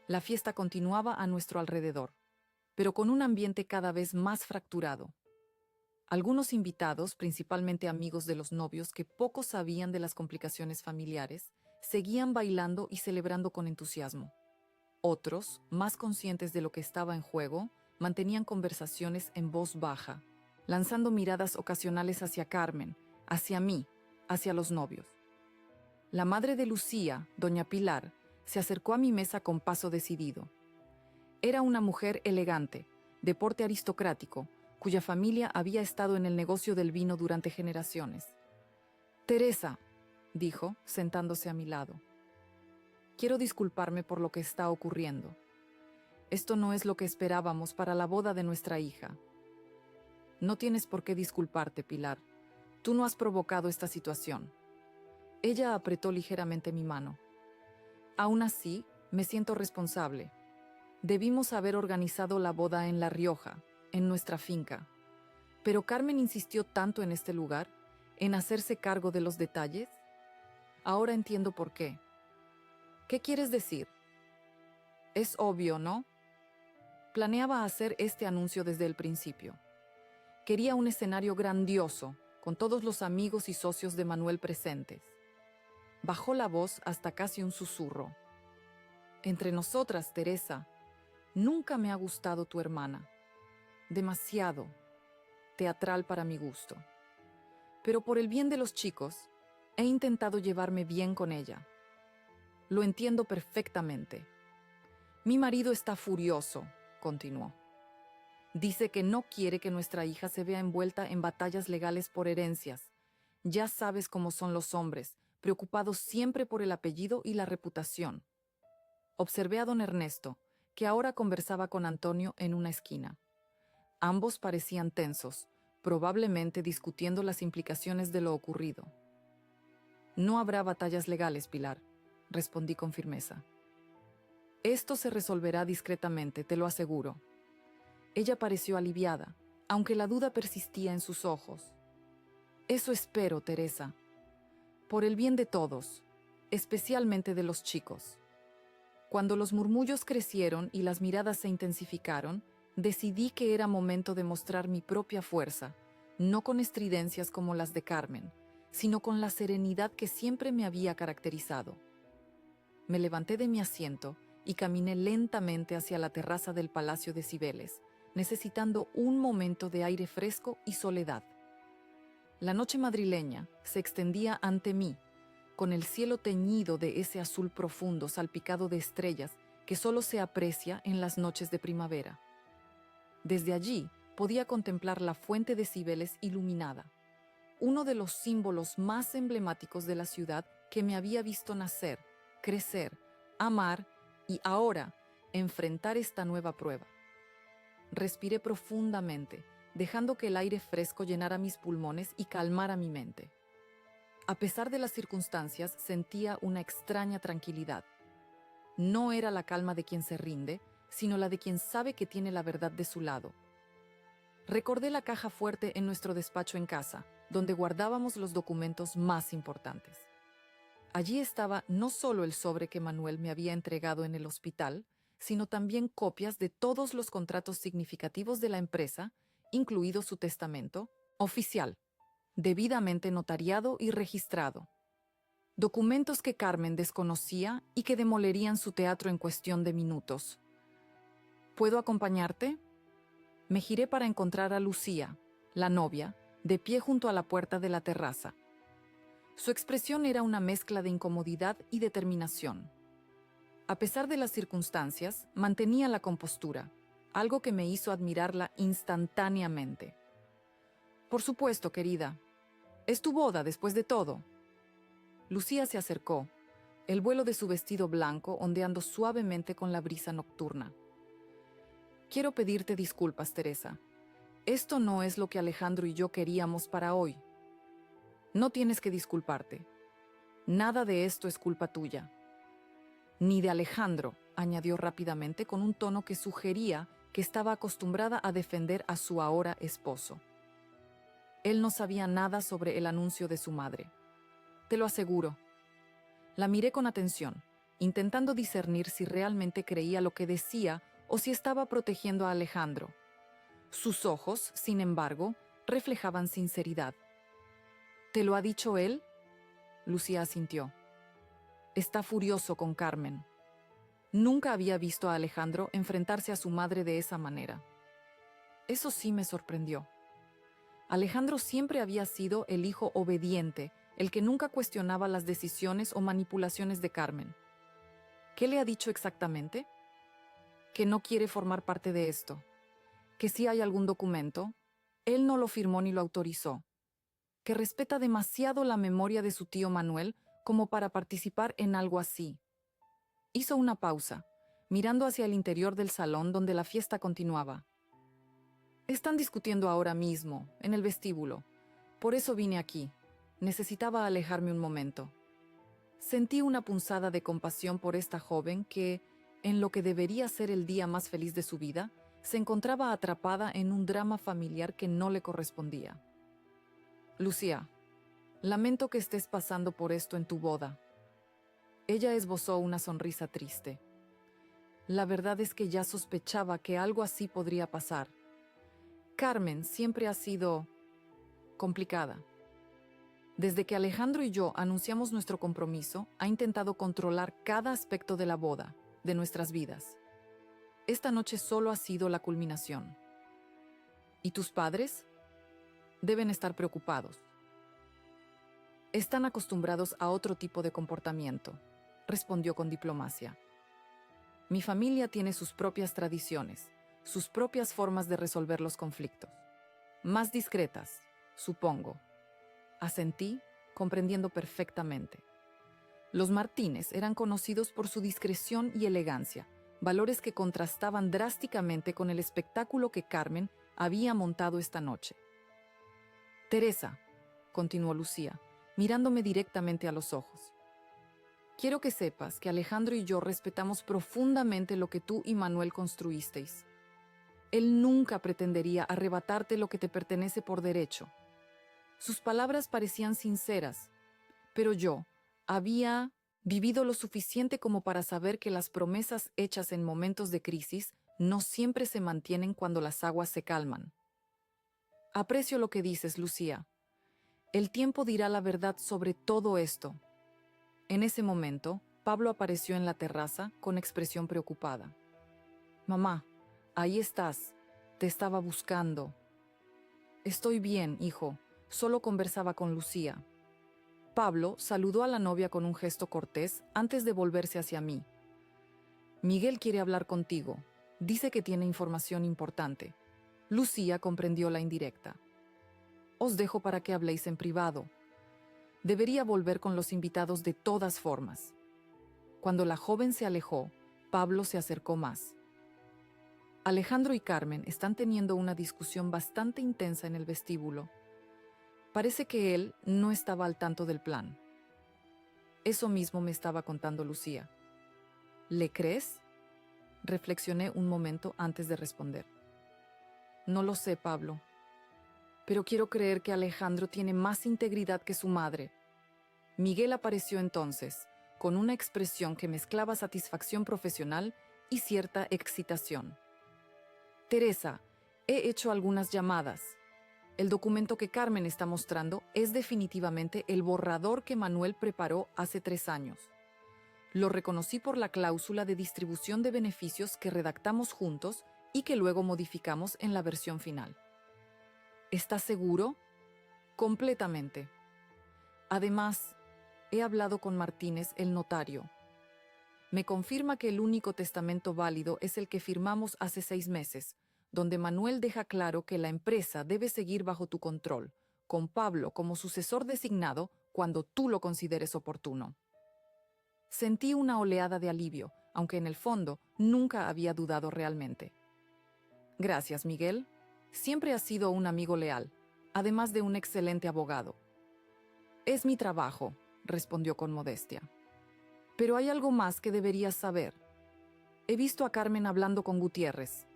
La fiesta continuaba a nuestro alrededor, pero con un ambiente cada vez más fracturado. Algunos invitados, principalmente amigos de los novios que poco sabían de las complicaciones familiares, seguían bailando y celebrando con entusiasmo. Otros, más conscientes de lo que estaba en juego, mantenían conversaciones en voz baja, lanzando miradas ocasionales hacia Carmen, hacia mí, hacia los novios. La madre de Lucía, doña Pilar, se acercó a mi mesa con paso decidido. Era una mujer elegante, de porte aristocrático, cuya familia había estado en el negocio del vino durante generaciones. «Teresa», dijo, sentándose a mi lado, «quiero disculparme por lo que está ocurriendo. Esto no es lo que esperábamos para la boda de nuestra hija». «No tienes por qué disculparte, Pilar. Tú no has provocado esta situación». Ella apretó ligeramente mi mano. «Aún así, me siento responsable. Debimos haber organizado la boda en La Rioja, en nuestra finca. Pero Carmen insistió tanto en este lugar, en hacerse cargo de los detalles. Ahora entiendo por qué». «¿Qué quieres decir?» «Es obvio, ¿no?» Planeaba hacer este anuncio desde el principio. Quería un escenario grandioso, con todos los amigos y socios de Manuel presentes. Bajó la voz hasta casi un susurro. «Entre nosotras, Teresa, nunca me ha gustado tu hermana. Demasiado teatral para mi gusto. Pero por el bien de los chicos, he intentado llevarme bien con ella. Lo entiendo perfectamente. Mi marido está furioso», continuó. «Dice que no quiere que nuestra hija se vea envuelta en batallas legales por herencias. Ya sabes cómo son los hombres, preocupados siempre por el apellido y la reputación». Observé a don Ernesto, que ahora conversaba con Antonio en una esquina. Ambos parecían tensos, probablemente discutiendo las implicaciones de lo ocurrido. «No habrá batallas legales, Pilar», respondí con firmeza. «Esto se resolverá discretamente, te lo aseguro». Ella pareció aliviada, aunque la duda persistía en sus ojos. «Eso espero, Teresa. Por el bien de todos, especialmente de los chicos». Cuando los murmullos crecieron y las miradas se intensificaron, decidí que era momento de mostrar mi propia fuerza, no con estridencias como las de Carmen, sino con la serenidad que siempre me había caracterizado. Me levanté de mi asiento y caminé lentamente hacia la terraza del Palacio de Cibeles, necesitando un momento de aire fresco y soledad. La noche madrileña se extendía ante mí, con el cielo teñido de ese azul profundo salpicado de estrellas que solo se aprecia en las noches de primavera. Desde allí podía contemplar la fuente de Cibeles iluminada, uno de los símbolos más emblemáticos de la ciudad que me había visto nacer, crecer, amar y ahora enfrentar esta nueva prueba. Respiré profundamente, dejando que el aire fresco llenara mis pulmones y calmara mi mente. A pesar de las circunstancias, sentía una extraña tranquilidad. No era la calma de quien se rinde, sino la de quien sabe que tiene la verdad de su lado. Recordé la caja fuerte en nuestro despacho en casa, donde guardábamos los documentos más importantes. Allí estaba no solo el sobre que Manuel me había entregado en el hospital, sino también copias de todos los contratos significativos de la empresa, incluido su testamento, oficial, debidamente notariado y registrado. Documentos que Carmen desconocía y que demolerían su teatro en cuestión de minutos. ¿Puedo acompañarte? Me giré para encontrar a Lucía, la novia, de pie junto a la puerta de la terraza. Su expresión era una mezcla de incomodidad y determinación. A pesar de las circunstancias, mantenía la compostura, algo que me hizo admirarla instantáneamente. «Por supuesto, querida. Es tu boda, después de todo». Lucía se acercó, el vuelo de su vestido blanco ondeando suavemente con la brisa nocturna. «Quiero pedirte disculpas, Teresa. Esto no es lo que Alejandro y yo queríamos para hoy». «No tienes que disculparte. Nada de esto es culpa tuya». «Ni de Alejandro», añadió rápidamente con un tono que sugería que estaba acostumbrada a defender a su ahora esposo. Él no sabía nada sobre el anuncio de su madre. «Te lo aseguro». La miré con atención, intentando discernir si realmente creía lo que decía o si estaba protegiendo a Alejandro. Sus ojos, sin embargo, reflejaban sinceridad. «¿Te lo ha dicho él?» Lucía asintió. «Está furioso con Carmen». Nunca había visto a Alejandro enfrentarse a su madre de esa manera. Eso sí me sorprendió. Alejandro siempre había sido el hijo obediente, el que nunca cuestionaba las decisiones o manipulaciones de Carmen. ¿Qué le ha dicho exactamente? que no quiere formar parte de esto, que si hay algún documento, él no lo firmó ni lo autorizó, que respeta demasiado la memoria de su tío Manuel como para participar en algo así. Hizo una pausa, mirando hacia el interior del salón donde la fiesta continuaba. Están discutiendo ahora mismo, en el vestíbulo. Por eso vine aquí. Necesitaba alejarme un momento. Sentí una punzada de compasión por esta joven que, en lo que debería ser el día más feliz de su vida, se encontraba atrapada en un drama familiar que no le correspondía. Lucía, lamento que estés pasando por esto en tu boda. Ella esbozó una sonrisa triste. La verdad es que ya sospechaba que algo así podría pasar. Carmen siempre ha sido complicada. Desde que Alejandro y yo anunciamos nuestro compromiso, ha intentado controlar cada aspecto de la boda, de nuestras vidas. Esta noche solo ha sido la culminación. ¿Y tus padres? Deben estar preocupados. Están acostumbrados a otro tipo de comportamiento, respondió con diplomacia. Mi familia tiene sus propias tradiciones, sus propias formas de resolver los conflictos. Más discretas, supongo. Asentí, comprendiendo perfectamente. Los Martínez eran conocidos por su discreción y elegancia, valores que contrastaban drásticamente con el espectáculo que Carmen había montado esta noche. Teresa, continuó Lucía, mirándome directamente a los ojos. Quiero que sepas que Alejandro y yo respetamos profundamente lo que tú y Manuel construisteis. Él nunca pretendería arrebatarte lo que te pertenece por derecho. Sus palabras parecían sinceras, pero yo había vivido lo suficiente como para saber que las promesas hechas en momentos de crisis no siempre se mantienen cuando las aguas se calman. Aprecio lo que dices, Lucía. El tiempo dirá la verdad sobre todo esto. En ese momento, Pablo apareció en la terraza con expresión preocupada. Mamá, ahí estás. Te estaba buscando. Estoy bien, hijo. Solo conversaba con Lucía. Pablo saludó a la novia con un gesto cortés antes de volverse hacia mí. Miguel quiere hablar contigo. Dice que tiene información importante. Lucía comprendió la indirecta. Os dejo para que habléis en privado. Debería volver con los invitados de todas formas. Cuando la joven se alejó, Pablo se acercó más. Alejandro y Carmen están teniendo una discusión bastante intensa en el vestíbulo. Parece que él no estaba al tanto del plan. Eso mismo me estaba contando Lucía. ¿Le crees? Reflexioné un momento antes de responder. No lo sé, Pablo. Pero quiero creer que Alejandro tiene más integridad que su madre. Miguel apareció entonces, con una expresión que mezclaba satisfacción profesional y cierta excitación. Teresa, he hecho algunas llamadas. El documento que Carmen está mostrando es definitivamente el borrador que Manuel preparó hace 3 años. Lo reconocí por la cláusula de distribución de beneficios que redactamos juntos y que luego modificamos en la versión final. ¿Estás seguro? Completamente. Además, he hablado con Martínez, el notario. Me confirma que el único testamento válido es el que firmamos hace 6 meses, donde Manuel deja claro que la empresa debe seguir bajo tu control, con Pablo como sucesor designado cuando tú lo consideres oportuno. Sentí una oleada de alivio, aunque en el fondo nunca había dudado realmente. Gracias, Miguel. Siempre has sido un amigo leal, además de un excelente abogado. Es mi trabajo, respondió con modestia. Pero hay algo más que deberías saber. He visto a Carmen hablando con Gutiérrez.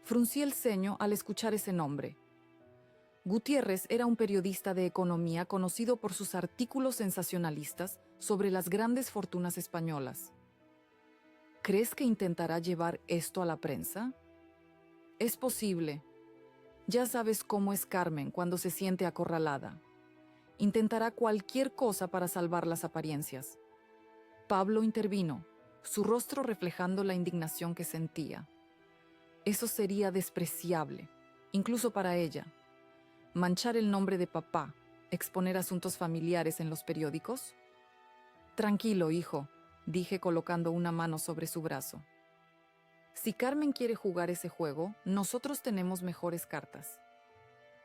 Fruncí el ceño al escuchar ese nombre. Gutiérrez era un periodista de economía conocido por sus artículos sensacionalistas sobre las grandes fortunas españolas. ¿Crees que intentará llevar esto a la prensa? Es posible. Ya sabes cómo es Carmen cuando se siente acorralada. Intentará cualquier cosa para salvar las apariencias. Pablo intervino, su rostro reflejando la indignación que sentía. Eso sería despreciable, incluso para ella. Manchar el nombre de papá, exponer asuntos familiares en los periódicos. Tranquilo, hijo, dije colocando una mano sobre su brazo. Si Carmen quiere jugar ese juego, nosotros tenemos mejores cartas.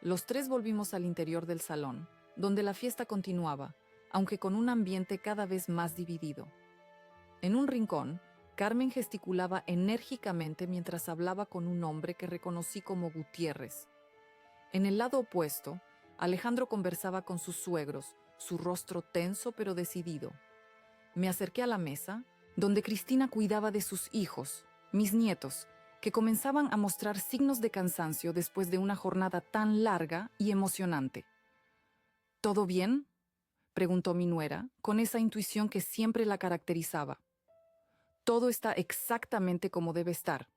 Los tres volvimos al interior del salón, donde la fiesta continuaba, aunque con un ambiente cada vez más dividido. En un rincón, Carmen gesticulaba enérgicamente mientras hablaba con un hombre que reconocí como Gutiérrez. En el lado opuesto, Alejandro conversaba con sus suegros, su rostro tenso pero decidido. Me acerqué a la mesa, donde Cristina cuidaba de sus hijos, mis nietos, que comenzaban a mostrar signos de cansancio después de una jornada tan larga y emocionante. ¿Todo bien?, preguntó mi nuera, con esa intuición que siempre la caracterizaba. Todo está exactamente como debe estar,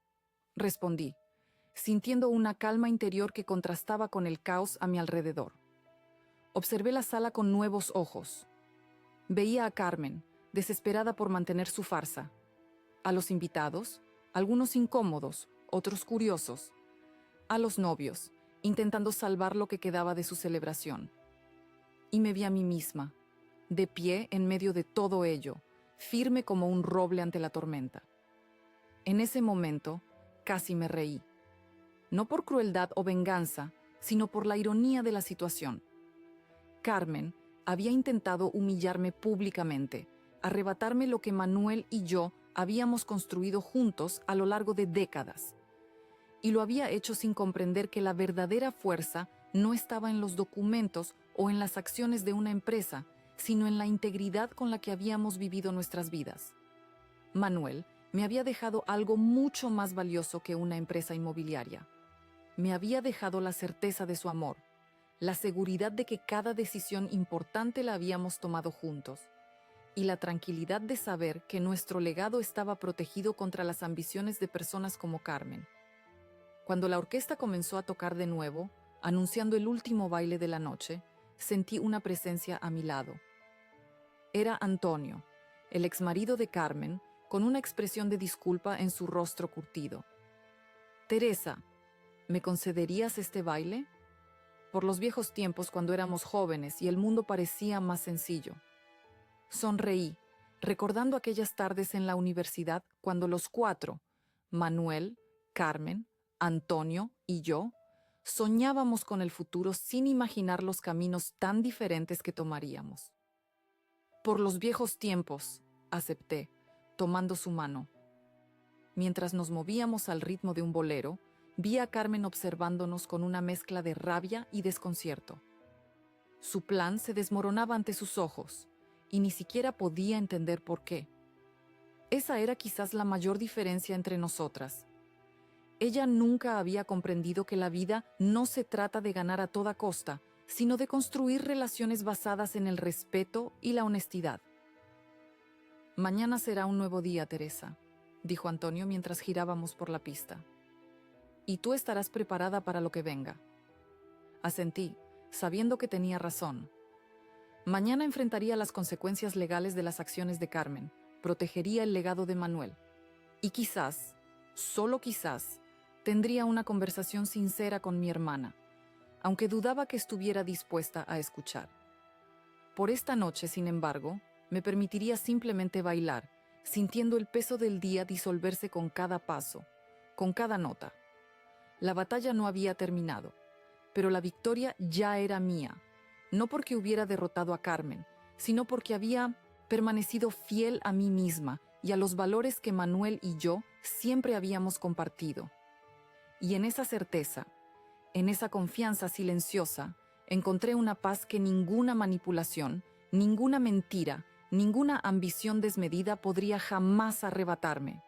respondí, sintiendo una calma interior que contrastaba con el caos a mi alrededor. Observé la sala con nuevos ojos. Veía a Carmen, desesperada por mantener su farsa, a los invitados, algunos incómodos, otros curiosos, a los novios, intentando salvar lo que quedaba de su celebración. Y me vi a mí misma, de pie en medio de todo ello, firme como un roble ante la tormenta. En ese momento, casi me reí. No por crueldad o venganza, sino por la ironía de la situación. Carmen había intentado humillarme públicamente, arrebatarme lo que Manuel y yo habíamos construido juntos a lo largo de décadas. Y lo había hecho sin comprender que la verdadera fuerza no estaba en los documentos o en las acciones de una empresa, sino en la integridad con la que habíamos vivido nuestras vidas. Manuel me había dejado algo mucho más valioso que una empresa inmobiliaria. Me había dejado la certeza de su amor, la seguridad de que cada decisión importante la habíamos tomado juntos, y la tranquilidad de saber que nuestro legado estaba protegido contra las ambiciones de personas como Carmen. Cuando la orquesta comenzó a tocar de nuevo, anunciando el último baile de la noche, sentí una presencia a mi lado. Era Antonio, el exmarido de Carmen, con una expresión de disculpa en su rostro curtido. «Teresa, ¿me concederías este baile? Por los viejos tiempos cuando éramos jóvenes y el mundo parecía más sencillo». Sonreí, recordando aquellas tardes en la universidad cuando los cuatro, Manuel, Carmen, Antonio y yo, soñábamos con el futuro sin imaginar los caminos tan diferentes que tomaríamos. «Por los viejos tiempos», acepté, tomando su mano. Mientras nos movíamos al ritmo de un bolero, vi a Carmen observándonos con una mezcla de rabia y desconcierto. Su plan se desmoronaba ante sus ojos, y ni siquiera podía entender por qué. Esa era quizás la mayor diferencia entre nosotras. Ella nunca había comprendido que la vida no se trata de ganar a toda costa, sino de construir relaciones basadas en el respeto y la honestidad. «Mañana será un nuevo día, Teresa», dijo Antonio mientras girábamos por la pista. «Y tú estarás preparada para lo que venga». Asentí, sabiendo que tenía razón. Mañana enfrentaría las consecuencias legales de las acciones de Carmen, protegería el legado de Manuel. Y quizás, solo quizás, tendría una conversación sincera con mi hermana, aunque dudaba que estuviera dispuesta a escuchar. Por esta noche, sin embargo, me permitiría simplemente bailar, sintiendo el peso del día disolverse con cada paso, con cada nota. La batalla no había terminado, pero la victoria ya era mía, no porque hubiera derrotado a Carmen, sino porque había permanecido fiel a mí misma y a los valores que Manuel y yo siempre habíamos compartido. Y en esa certeza, en esa confianza silenciosa, encontré una paz que ninguna manipulación, ninguna mentira, ninguna ambición desmedida podría jamás arrebatarme.